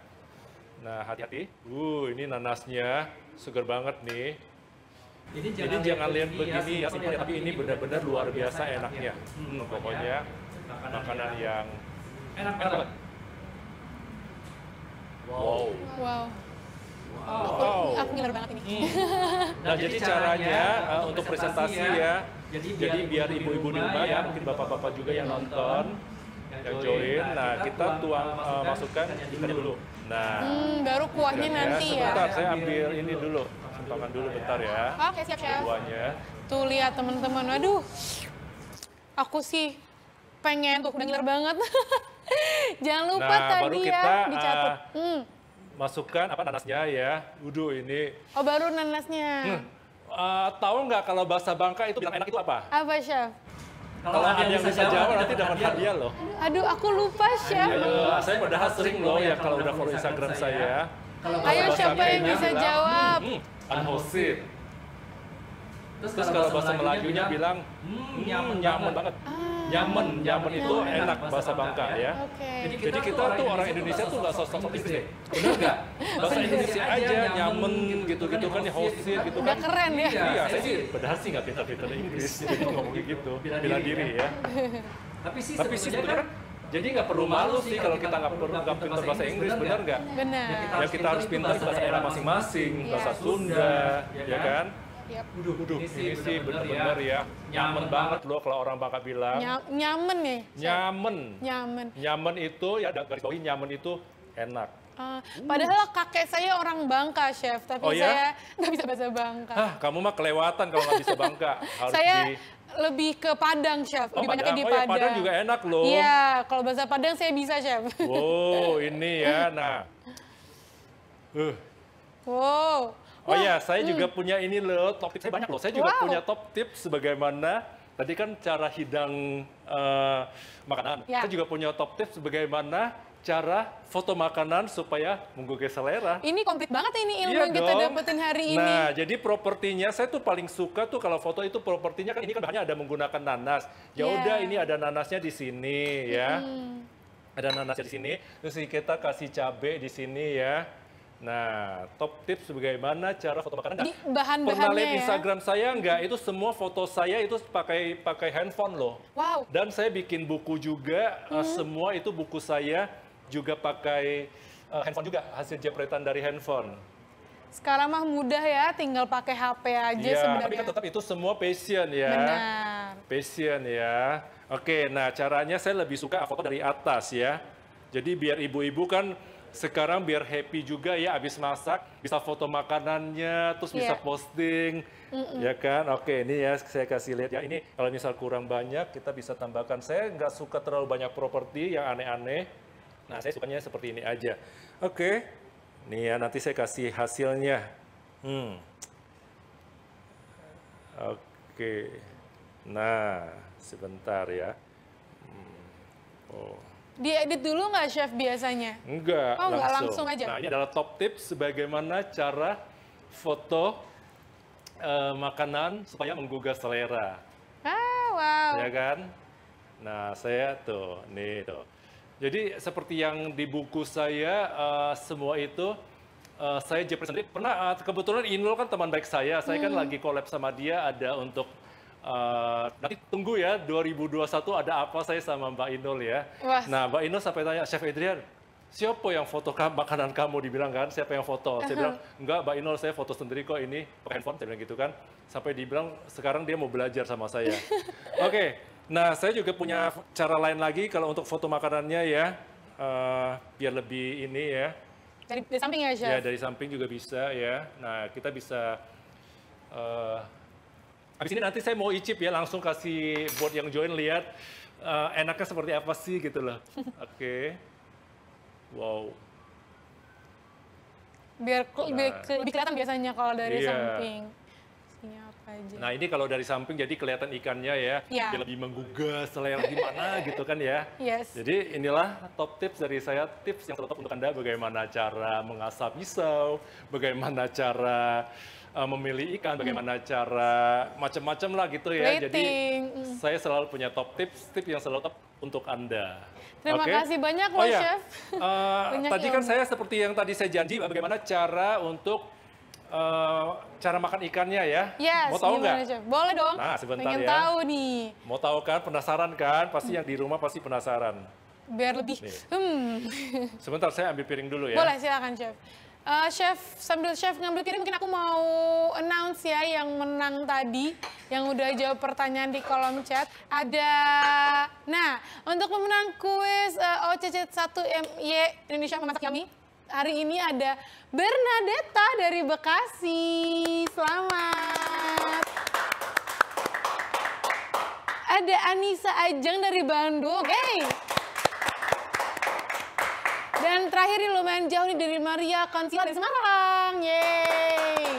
Nah, hati-hati. Ini nanasnya segar banget nih. Jadi jangan lihat begini ya, tapi ini benar-benar luar biasa enaknya. Pokoknya makanan yang enak banget. Wow. Aku ngiler banget ini. Nah, jadi caranya untuk presentasi ya. Jadi biar ibu-ibu di rumah ya, mungkin bapak-bapak juga yang nonton, yang join. Nah, kita masukkan ikannya dulu. Nah, baru kuahnya nanti ya. Sebentar, saya ambil ini dulu. Simpangan dulu bentar ya. Oke, siap chef. Kuahnya. Tuh lihat teman-teman, aduh. Aku sih pengen tuh, udah ngiler banget. Jangan lupa tadi ya dicatat. Masukkan nanasnya ya. Ini. Oh, baru nanasnya. Tahu nggak kalau bahasa Bangka itu bilang enak itu apa? Apa, chef? Kalau ada yang bisa jawab nanti dapat hadiah loh. Aduh, aku lupa, chef. Saya padahal sering loh ya kalau udah follow Instagram saya. Ayo, siapa yang bisa jawab? Anhosit. Terus kalau bahasa Melajunya bilang, nyaman banget. Nyaman itu enak bahasa Bangka ya. Jadi kita tuh orang Indonesia tuh nggak sosok Inggris deh. Benar nggak? Bahasa Indonesia aja nyaman gitu-gitu kan, hosit gitu kan. Udah keren ya. Iya, saya sih padahal sih nggak pintar-pintar Inggris, jadi ngomongnya gitu, bela diri ya. Tapi sih sebetulnya kan, jadi nggak perlu malu sih kalau kita nggak pintar bahasa Inggris, benar nggak? Benar. Ya kita harus pintar bahasa daerah masing-masing, bahasa Sunda, ya kan? Ini sih benar-benar ya, nyaman banget loh kalau orang Bangka bilang. Nyaman nih. Nyaman itu ya, garis bawahi nyaman itu enak. Padahal kakek saya orang Bangka, chef, tapi saya nggak bisa bahasa Bangka. Kamu mah kelewatan kalau nggak bisa Bangka. Saya lebih ke Padang, chef. Lebih banyaknya di Padang. Padang juga enak loh. Iya, kalau bahasa Padang saya bisa, chef. Ini ya, nah. Wah, ya, saya juga punya ini loh, top tips saya banyak loh. Saya juga punya top tips bagaimana, tadi kan cara hidang makanan. Saya juga punya top tips bagaimana cara foto makanan supaya menggugah selera. Ini komplit banget ini ilmu yang kita dapetin hari ini. Nah, jadi propertinya saya tuh paling suka tuh kalau foto itu propertinya kan ini kan bahannya ada menggunakan nanas. Ya udah ini ada nanasnya di sini ya. Ada nanasnya di sini. Terus kita kasih cabai di sini ya. Nah, top tips bagaimana cara foto makanan. Jadi bahan-bahannya pernah lihat Instagram saya nggak? Itu semua foto saya itu pakai handphone loh. Wow. Dan saya bikin buku juga, semua itu buku saya juga pakai handphone juga, hasil jepretan dari handphone. Sekarang mah mudah ya, tinggal pakai HP aja sebenarnya. Tapi kan tetap itu semua passion ya. Benar. Passion ya. Oke, nah caranya saya lebih suka foto dari atas ya. Jadi biar ibu-ibu kan sekarang biar happy juga ya, habis masak bisa foto makanannya, terus bisa posting, ya kan? Oke, ini ya saya kasih lihat ya. Ini kalau misal kurang banyak kita bisa tambahkan. Saya nggak suka terlalu banyak properti yang aneh-aneh. Nah, saya sukanya seperti ini aja. Oke, nih ya nanti saya kasih hasilnya. Oke, nah sebentar ya. Diedit dulu nggak, chef, biasanya? Enggak, langsung aja. Nah, ini adalah top tips bagaimana cara foto makanan supaya menggugah selera. Wow. Ya kan? Nah, saya tuh, nih tuh. Jadi seperti yang di buku saya, semua itu saya jepret sendiri. Pernah, kebetulan Inul kan teman baik saya kan lagi collab sama dia, ada untuk nanti tunggu ya 2021 ada apa saya sama Mbak Inul ya. Wah. Nah, Mbak Inul sampai tanya, Chef Adrian, siapa yang foto makanan kamu? Dibilang kan, siapa yang foto? Saya bilang, enggak Mbak Inul, saya foto sendiri kok, ini pakai handphone, saya bilang gitu kan. Sampai dibilang, sekarang dia mau belajar sama saya. Oke, nah saya juga punya cara lain lagi kalau untuk foto makanannya ya. biar lebih ini ya. Dari samping ya, Chef? Ya, dari samping juga bisa ya. Nah, kita bisa, habis ini nanti saya mau icip ya, langsung kasih buat yang join lihat enaknya seperti apa sih gitu loh. Oke. Wow. Biar lebih kelihatan biasanya kalau dari samping. Isinya apa aja. Nah, ini kalau dari samping jadi kelihatan ikannya ya. Dia lebih menggugah, selera gimana gitu kan ya. Jadi inilah top tips dari saya, tips yang terletak untuk Anda bagaimana cara mengasah pisau, bagaimana cara memilih ikan, bagaimana cara macam-macam lah gitu ya. Jadi saya selalu punya top tips yang selalu top untuk Anda. Terima kasih banyak loh, Chef. Tadi kan saya seperti yang tadi saya janji, bagaimana cara untuk cara makan ikannya ya. Mau tahu nggak? Boleh dong. Nah, sebentar pengen tahu nih. Mau tahu kan? Penasaran kan? Pasti yang di rumah pasti penasaran. Biar lebih. Sebentar, saya ambil piring dulu ya. Boleh, silakan, Chef. Chef, sambil Chef ngambil piring, mungkin aku mau announce ya yang menang tadi, yang udah jawab pertanyaan di kolom chat. Nah, untuk pemenang kuis OCC 1MY Indonesia Memasak Yummy, hari ini ada Bernadetta dari Bekasi. Selamat. Ada Anissa Ajeng dari Bandung. Dan terakhir ini lumayan jauh nih dari Maria Kansila dari Semarang. Yeay.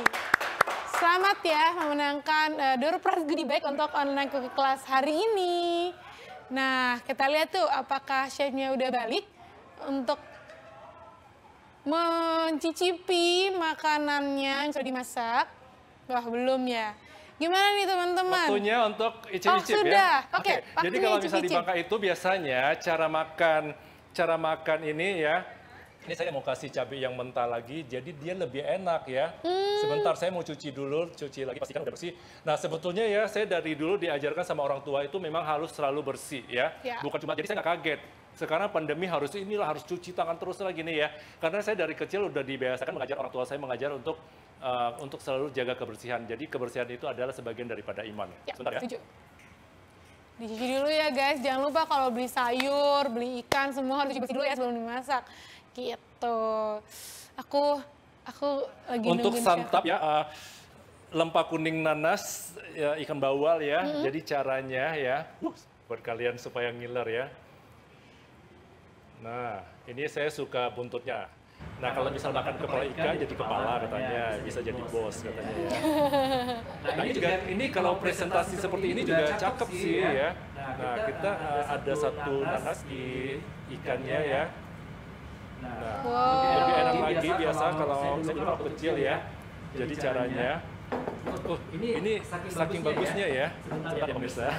Selamat ya memenangkan door prize goodie bag untuk online cooking class hari ini. Nah, kita lihat tuh apakah chefnya udah balik untuk mencicipi makanannya yang sudah dimasak. Wah, belum ya. Gimana nih teman-teman? Waktunya untuk icip-icip sudah. Ya. Oke. Jadi kalau misalnya di Bangka itu biasanya cara makan ini ya. Ini saya mau kasih cabai yang mentah lagi, jadi dia lebih enak ya. Sebentar, saya mau cuci lagi, pastikan udah bersih. Nah, sebetulnya ya, saya dari dulu diajarkan sama orang tua itu memang harus selalu bersih ya. Bukan cuma, jadi saya nggak kaget. Sekarang pandemi harus cuci tangan terus lagi nih ya. Karena saya dari kecil udah dibiasakan mengajar orang tua saya untuk selalu jaga kebersihan. Jadi kebersihan itu adalah sebagian daripada iman. Sebentar ya. Setuju. Dicuci dulu ya guys. Jangan lupa kalau beli sayur, beli ikan, semua harus dicuci dulu ya sebelum dimasak. Gitu. Aku lagi untuk santap ya. Lempa kuning nanas, ya, ikan bawal ya. Jadi caranya ya, buat kalian supaya ngiler ya. Nah, ini saya suka buntutnya. Nah, kalau misal makan kepala ikan jadi kepala katanya, bisa jadi bos katanya ya. Nah, ini kalau presentasi seperti ini juga cakep sih ya. Nah, kita ada satu nanas di ikannya ya. Nah, lebih enak lagi biasa kalau saya dulu waktu kecil ya. Jadi caranya, ini saking bagusnya ya, sebentar ya pemirsa.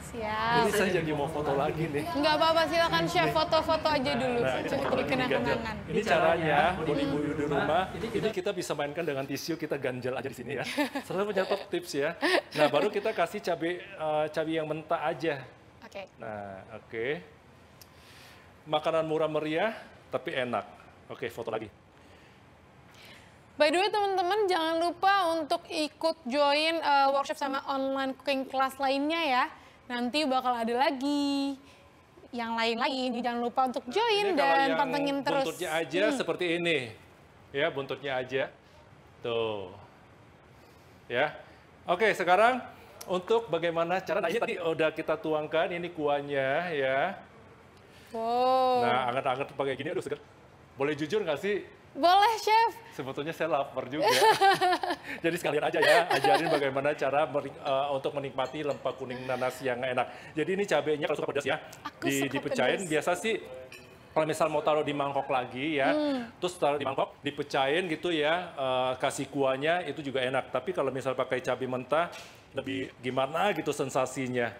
Siap. Ini saya jadi mau foto lagi nih. Nggak apa-apa, silakan Chef foto-foto aja dulu. Nah, jadi kenang-kenangan. Ini caranya, buat ibu-ibu di rumah, ini kita bisa mainkan dengan tisu, kita ganjel aja di sini ya. Selalu punya top tips ya. Nah, baru kita kasih cabai yang mentah aja. Oke. Nah, oke. Makanan murah meriah, tapi enak. Oke, foto lagi. By the way teman-teman jangan lupa untuk ikut join workshop sama online cooking class lainnya ya. Nanti bakal ada lagi yang lain lagi. Jangan lupa untuk join dan pantengin terus. Buntutnya aja seperti ini. Ya, buntutnya aja. Tuh. Ya. Oke, sekarang untuk bagaimana cara, nah ini tadi udah kita tuangkan, ini kuahnya ya. Wow. Nah, anget-anget pakai gini, aduh segar. Boleh jujur nggak sih? Boleh, Chef. Sebetulnya saya lapar juga. Jadi sekalian aja ya, ajarin bagaimana cara untuk menikmati lempa kuning nanas yang enak. Jadi ini cabenya kalau suka pedas ya, dipecahin. Biasa sih kalau misal mau taruh di mangkok lagi ya, terus taruh di mangkok, dipecahin gitu ya, kasih kuahnya itu juga enak. Tapi kalau misal pakai cabai mentah, lebih gimana gitu sensasinya.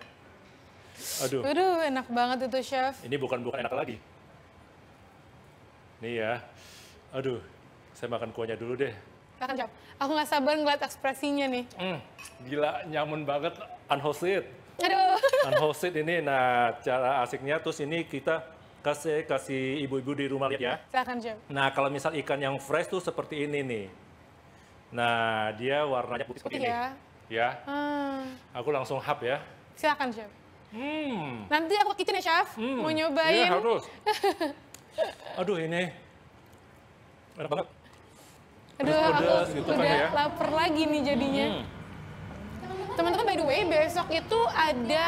Aduh. Aduh, enak banget itu, Chef. Ini bukan enak lagi. Nih ya. Aduh, saya makan kuahnya dulu deh. Silakan, Chef. Aku nggak sabar ngeliat ekspresinya nih. Gila, nyaman banget. Unhosted. Aduh. Unhosted ini, nah cara asiknya terus ini kita kasih ibu-ibu di rumah lihat ya. Silakan, Chef. Nah, kalau misal ikan yang fresh tuh seperti ini nih. Nah, dia warnanya putih seperti ini. Ya. Aku langsung hap ya. Silakan, Chef. Nanti aku ke kitchen ya, Chef. Mau nyobain. Iya, harus. Aduh ini enak banget. Aduh, pedas, aku gitu udah kan ya. lapar lagi nih jadinya. Teman-teman, by the way, besok itu ada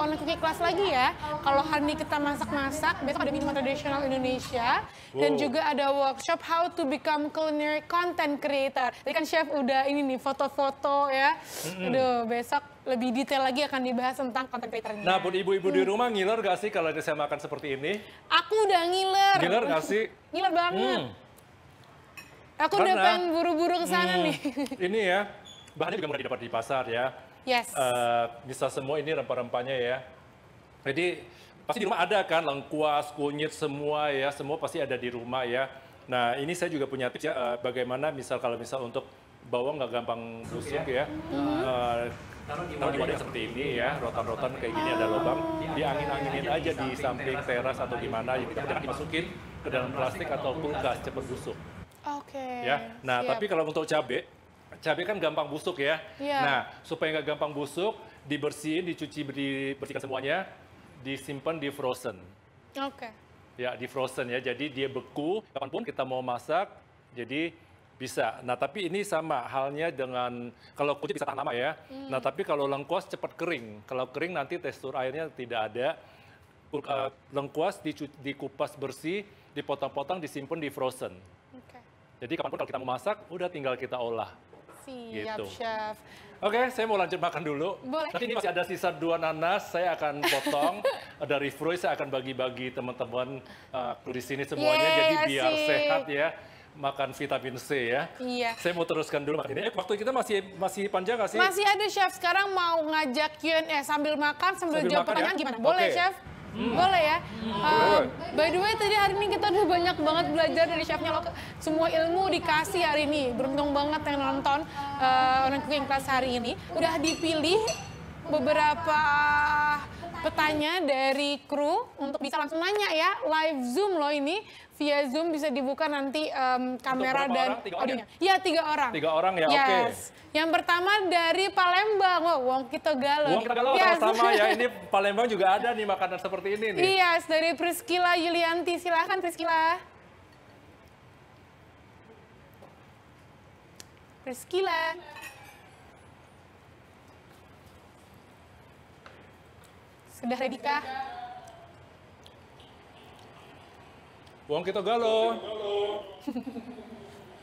online cooking class lagi ya. Kalau hari ini kita masak-masak, besok ada minuman tradisional Indonesia. Dan juga ada workshop how to become culinary content creator. Tadi kan chef udah ini nih, foto-foto ya. Aduh, besok lebih detail lagi akan dibahas tentang content creator-nya. Nah, buat ibu-ibu di rumah ngiler gak sih kalau saya makan seperti ini? Aku udah ngiler. Ngiler gak sih? Ngiler banget. Aku udah pengen buru-buru ke sana nih. Ini ya, bahannya juga mudah didapat di pasar ya. Yes. Bisa semua ini rempah-rempahnya ya. Jadi pasti di rumah ada kan, lengkuas, kunyit semua ya, semua pasti ada di rumah ya. Nah ini saya juga punya tips ya, bagaimana kalau misal untuk bawang nggak gampang busuk ya. Taruh di wadah seperti ini ya, rotan-rotan kayak gini ada lubang, diangin-anginin aja di samping teras atau gimana, jangan dimasukin ke dalam plastik atau kulkas, cepat busuk. Oke. Ya, nah tapi kalau untuk cabai kan gampang busuk ya. Nah, supaya nggak gampang busuk, dibersihin, dibersihkan semuanya, disimpan di frozen. Oke. Ya, di frozen ya. Jadi dia beku, kapanpun kita mau masak, jadi bisa. Nah, tapi ini sama halnya dengan kalau kunyit bisa tahan lama ya. Nah, tapi kalau lengkuas cepat kering. Kalau kering nanti tekstur airnya tidak ada. Lengkuas dikupas bersih, dipotong-potong, disimpan di frozen. Jadi kapanpun kalau kita mau masak, udah tinggal kita olah. Siap, gitu. Chef. Oke, saya mau lanjut makan dulu. Boleh. Nanti ini masih ada sisa 2 nanas, saya akan potong. Dari fruit saya akan bagi-bagi teman-teman di sini semuanya. Jadi biar sehat ya, makan vitamin C ya. Iya. Saya mau teruskan dulu makan ini. Waktu kita masih panjang nggak sih? Masih ada, Chef. Sekarang mau ngajak Q&A sambil makan, sambil jawab pertanyaan ya? Gimana? Boleh, Chef? Boleh ya? By the way, tadi hari ini kita udah banyak banget belajar dari chefnya loh. Semua ilmu dikasih hari ini. Beruntung banget yang nonton online cooking class hari ini. Udah dipilih beberapa petanya dari kru untuk bisa langsung nanya ya. Live Zoom loh ini. Via Zoom bisa dibuka nanti kamera dan audionya. Iya, 3 orang. 3 orang ya, yes. Oke. Yang pertama dari Palembang, Wong Kita Galuh. Wong Kita Galuh sama-sama ya, ini Palembang juga ada nih makanan seperti ini nih. Yes, dari Priscila Yulianti, silahkan Priscila. Priscila. Sudah ready kah? Wong Kita Galuh.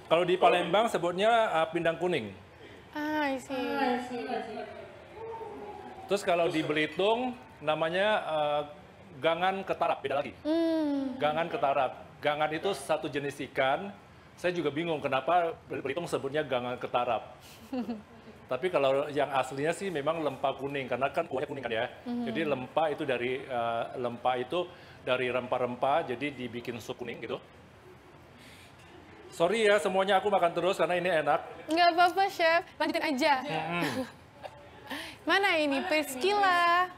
Kalau di Palembang sebutnya pindang kuning. I see. Terus kalau di Belitung namanya gangan ketarap, beda lagi. Gangan ketarap. Gangan itu satu jenis ikan. Saya juga bingung kenapa Belitung sebutnya gangan ketarap. Tapi kalau yang aslinya sih memang lempa kuning, karena kan kuahnya kuning kan ya. Jadi lempa itu dari rempah-rempah, jadi dibikin sup kuning gitu. Sorry ya, semuanya aku makan terus karena ini enak. Nggak apa-apa, Chef. Lanjutin aja. Mana ini? Priscila.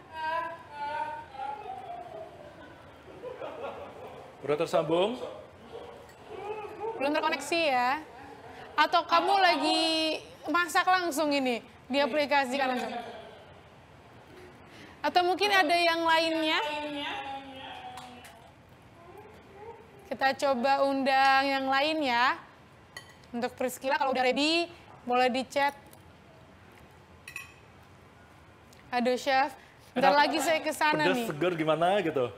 Udah tersambung? Belum terkoneksi ya? Atau kamu lagi masak langsung ini? Di aplikasikan langsung? Atau mungkin ada yang lainnya? Kita coba undang yang lain ya. Untuk Priscila, kalau udah ready, boleh di chat. Aduh, Chef. Bentar lagi saya ke sana nih. Pedas, seger gimana gitu.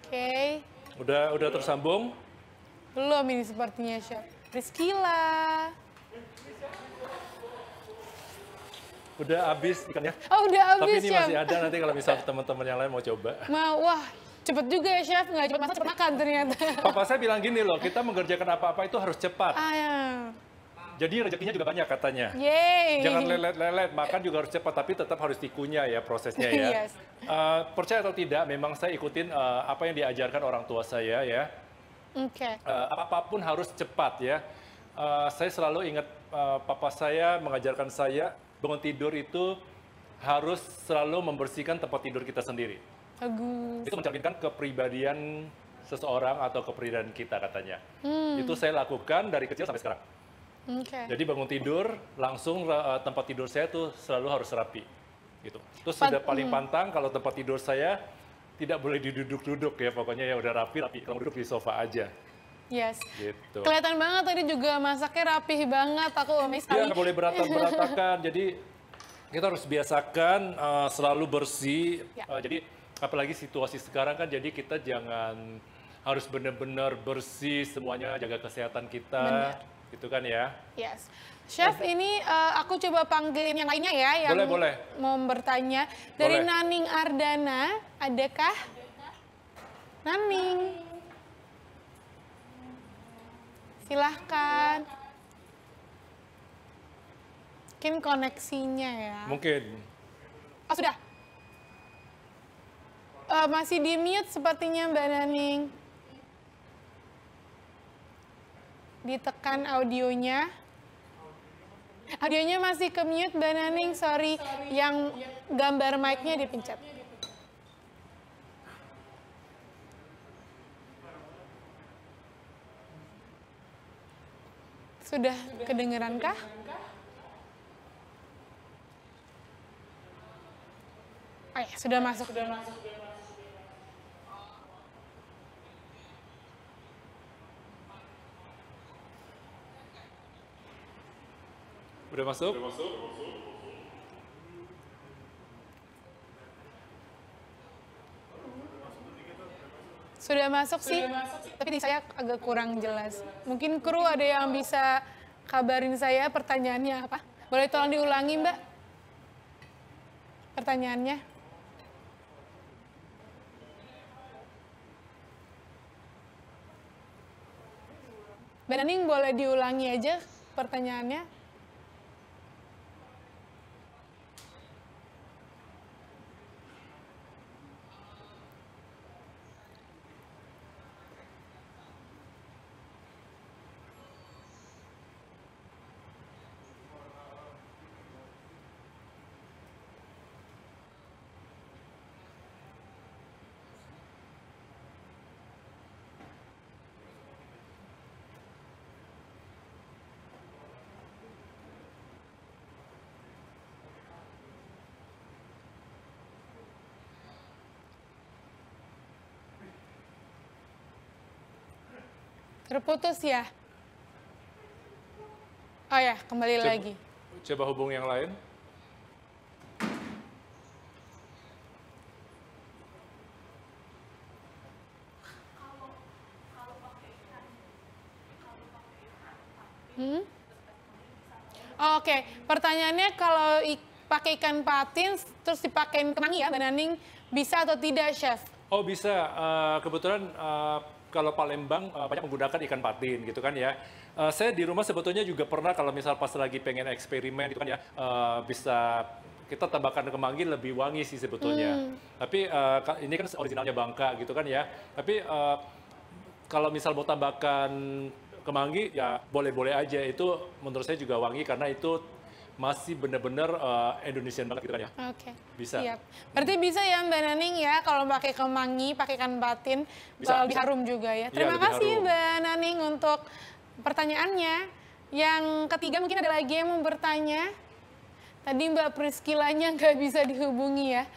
Oke. Udah tersambung? Belum ini sepertinya, Chef. Priscila. Udah habis ikannya. Oh, udah habis, Tapi ini Chef. masih ada nanti kalau misal teman-teman yang lain mau coba. Wah, cepet juga ya, Chef. Nggak cepet masak, cepet makan ternyata. Papa saya bilang gini loh, kita mengerjakan apa-apa itu harus cepat. Ya. Jadi rezekinya juga banyak katanya. Yeay. Jangan lelet-lelet, makan juga harus cepat, tapi tetap harus dikunyah ya prosesnya ya. Yes. Percaya atau tidak, memang saya ikutin apa yang diajarkan orang tua saya ya. Oke. Apapun harus cepat ya. Saya selalu ingat papa saya mengajarkan saya, bangun tidur itu harus selalu membersihkan tempat tidur kita sendiri. Bagus. Itu mencerminkan kepribadian seseorang atau kepribadian kita katanya. Itu saya lakukan dari kecil sampai sekarang. Jadi bangun tidur, langsung tempat tidur saya tuh selalu harus rapi. Gitu. Terus sudah paling pantang kalau tempat tidur saya tidak boleh diduduk-duduk ya, pokoknya ya udah rapi, kalau duduk di sofa aja. Yes. Gitu. Kelihatan banget tadi juga masaknya rapih banget, aku amazed sekali. Iya, nggak boleh berantakan, jadi kita harus biasakan selalu bersih. Jadi apalagi situasi sekarang kan, jadi kita jangan harus benar-benar bersih semuanya, jaga kesehatan kita. Gitu kan ya. Yes. Chef, ini aku coba panggilin yang lainnya ya, yang boleh. mau bertanya. Dari Naning Ardana, adakah? Naning. Silahkan. Mungkin koneksinya ya. Mungkin. Oh, sudah. Masih di mute sepertinya Mbak Naning. Ditekan audionya. Audionya masih ke mute Mbak Naning, sorry. Yang gambar mic-nya dipencet. Sudah kedengeran kah? Oh ya, sudah masuk. Udah masuk? Sudah masuk sih, tapi di saya agak kurang jelas. Mungkin kru ada yang bisa kabarin saya pertanyaannya apa? Boleh tolong diulangi, Mbak? Pertanyaannya. Mbak Naning boleh diulangi aja pertanyaannya? Terputus ya? Oh ya, kembali lagi. Coba hubung yang lain. Oke, pertanyaannya kalau pakai ikan patin terus dipakein kemangi ya, Mbak Naning, bisa atau tidak, Chef? Oh bisa, kebetulan kalau Palembang banyak menggunakan ikan patin gitu kan ya. Saya di rumah sebetulnya juga pernah kalau misal pas lagi pengen eksperimen gitu kan ya, bisa kita tambahkan kemangi lebih wangi sih sebetulnya. Tapi ini kan originalnya Bangka gitu kan ya. Tapi kalau misal mau tambahkan kemangi ya boleh-boleh aja, itu menurut saya juga wangi karena itu masih benar-benar Indonesian banget gitu kan ya. Oke. Bisa. Siap. Berarti bisa ya Mbak Naning ya kalau pakai kemangi, pakai ikan patin, lebih harum juga ya. Terima kasih Mbak Naning untuk pertanyaannya. Yang ketiga mungkin ada lagi yang mau bertanya. Tadi Mbak Priskilanya nggak bisa dihubungi ya.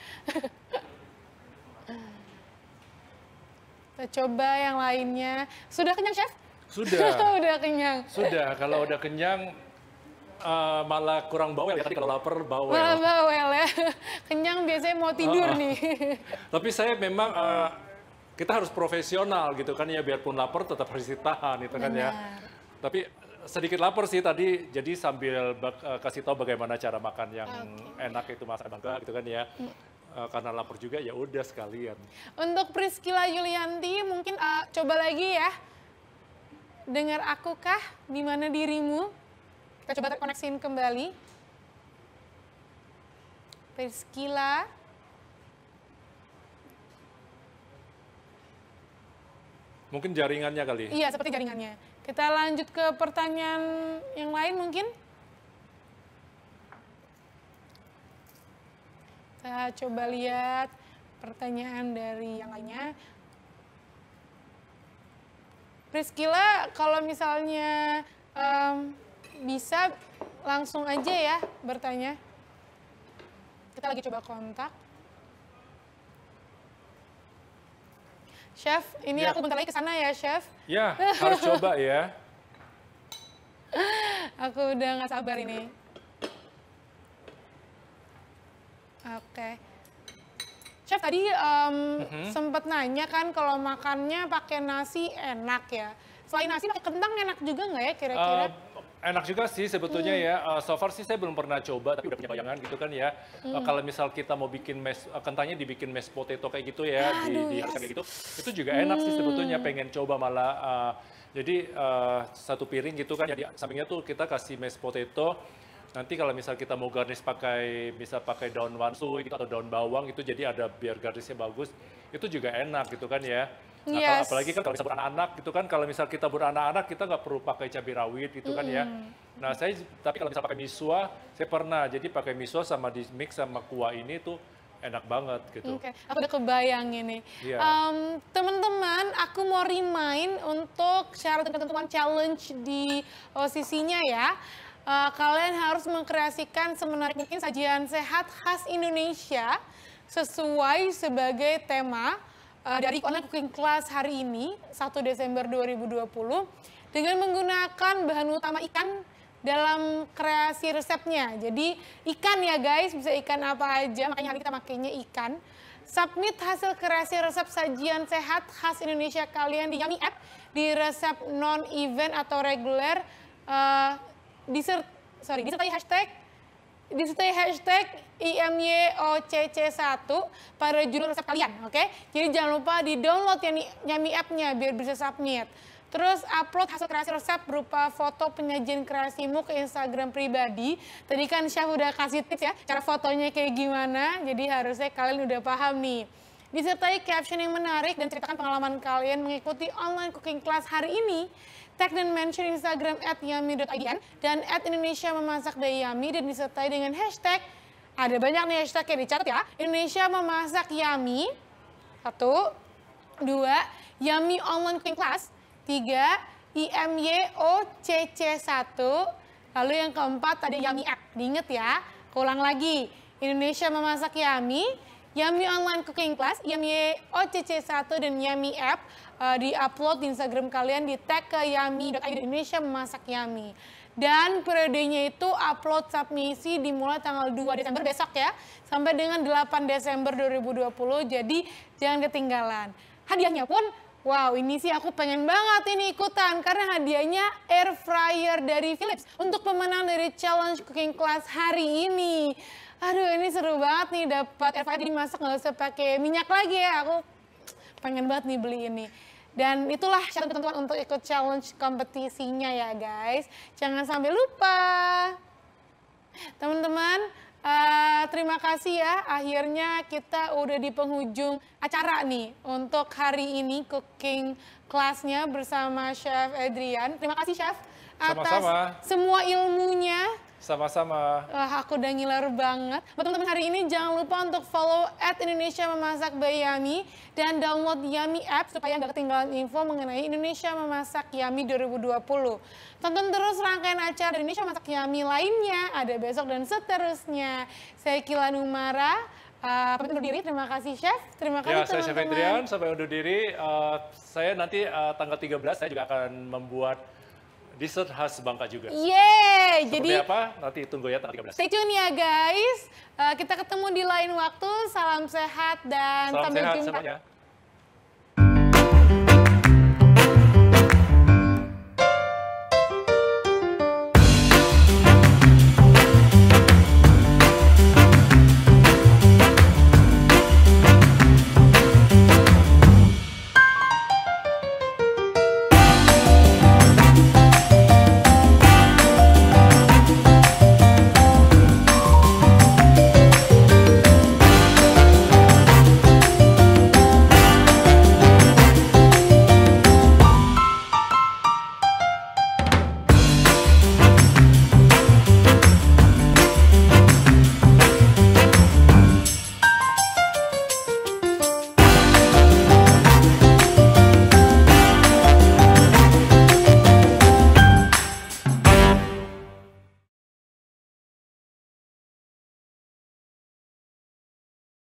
Kita coba yang lainnya. Sudah kenyang, Chef? Sudah. Udah kenyang. Sudah. Kalau udah kenyang malah kurang bawel ya, tadi kalau lapar bawel. Malah bawel ya, kenyang biasanya mau tidur nih. Tapi saya memang, kita harus profesional gitu kan ya, biarpun lapar tetap harus ditahan gitu kan ya. Tapi sedikit lapar sih tadi, jadi sambil kasih tahu bagaimana cara makan yang enak itu masakan Bangka gitu kan ya. Karena lapar juga ya udah sekalian. Untuk Priscilla Yulianti mungkin coba lagi ya. Dengar aku kah? Di mana dirimu? Kita coba terkoneksiin kembali. Priscilla. Mungkin jaringannya kali. Iya, seperti jaringannya. Kita lanjut ke pertanyaan yang lain mungkin. Kita coba lihat pertanyaan dari yang lainnya. Priscilla, kalau misalnya bisa langsung aja ya bertanya. Kita lagi coba kontak. Chef, ini aku bentar lagi ke sana ya, Chef. Ya, harus coba ya. Aku udah nggak sabar ini. Oke. Chef, tadi sempat nanya kan kalau makannya pakai nasi enak ya. Selain nasi pakai kentang enak juga nggak ya kira-kira? Enak juga sih sebetulnya ya. So far sih saya belum pernah coba, tapi udah punya bayangan gitu kan ya. Kalau misal kita mau bikin kentangnya dibikin mashed potato kayak gitu ya, dihaluskan kayak gitu, itu juga enak sih sebetulnya. Pengen coba malah. Jadi satu piring gitu kan, ya di sampingnya tuh kita kasih mashed potato. Nanti kalau misal kita mau garnish pakai daun wanshui gitu atau daun bawang itu, jadi ada biar garnishnya bagus. Itu juga enak gitu kan ya. Nah, apalagi kan kalau misal buat anak-anak gitu kan, kalau misal kita buat anak-anak kita nggak perlu pakai cabai rawit gitu kan ya. Nah tapi kalau misal pakai misua, saya pernah jadi pakai misua sama di mix sama kuah ini tuh enak banget gitu. Oke, aku udah kebayang ini. Iya. Teman-teman, aku mau remind untuk syarat dan ketentuan challenge di OCC-nya ya. Kalian harus mengkreasikan semenarik mungkin sajian sehat khas Indonesia sesuai sebagai tema dari online cooking class hari ini, 1 Desember 2020, dengan menggunakan bahan utama ikan dalam kreasi resepnya. Jadi ikan ya guys, bisa ikan apa aja, makanya hari kita makainya ikan. Submit hasil kreasi resep sajian sehat khas Indonesia kalian di Yummy App, di resep non-event atau reguler, disertai hashtag IMYOCC1 pada judul resep kalian, oke? Jadi jangan lupa di-download Yummy App-nya biar bisa submit. Terus upload hasil kreasi resep berupa foto penyajian kreasimu ke Instagram pribadi. Tadi kan Chef udah kasih tips ya, cara fotonya kayak gimana, jadi harusnya kalian udah paham nih. Disertai caption yang menarik dan ceritakan pengalaman kalian mengikuti online cooking class hari ini. Tag dan mention Instagram @yummy.idn dan @IndonesiaMemasakByYummy dan disertai dengan hashtag, ada banyak nih hashtag yang dicatat ya, Indonesia Memasak Yummy, 1, 2, Yummy Online Cooking Class, 3, IMYOCC1, lalu yang keempat ada Yummy App. Diinget ya, ulang lagi, Indonesia Memasak Yummy, Yummy Online Cooking Class, IMYOCC1 dan Yummy App. Di-upload di Instagram kalian, di tag ke yummy.id Indonesia Memasak Yummy. Dan periodenya itu upload submisi dimulai tanggal 2 Desember besok ya, sampai dengan 8 Desember 2020, jadi jangan ketinggalan. Hadiahnya pun, wow ini sih aku pengen banget ini ikutan, karena hadiahnya air fryer dari Philips untuk pemenang dari challenge cooking class hari ini. Aduh ini seru banget nih, dapat air fryer jadi masak nggak usah pakai minyak lagi ya, aku pengen banget nih beli ini. Dan itulah syarat ketentuan untuk ikut challenge kompetisinya ya guys. Jangan sampai lupa. Teman-teman, terima kasih ya. Akhirnya kita udah di penghujung acara nih untuk hari ini cooking class-nya bersama Chef Adrian. Terima kasih Chef atas semua ilmunya. Sama-sama. Aku udah ngiler banget. Buat teman-teman hari ini jangan lupa untuk follow @IndonesiaMemasakByYummy dan download Yummy App supaya nggak ketinggalan info mengenai Indonesia Memasak Yummy 2020. Tonton terus rangkaian acara Indonesia Memasak Yummy lainnya, ada besok dan seterusnya. Saya Kilan Umara, pamit undur diri. Terima kasih Chef. Terima kasih teman-teman. Ya, saya Chef Adrian, sampai undur diri. Saya nanti tanggal 13 saya juga akan membuat dessert khas Bangka juga. Yeay! Seperti apa? Nanti tunggu ya tanggal 13. Stay tune ya guys. Kita ketemu di lain waktu. Salam sehat dan sampai jumpa. Semuanya.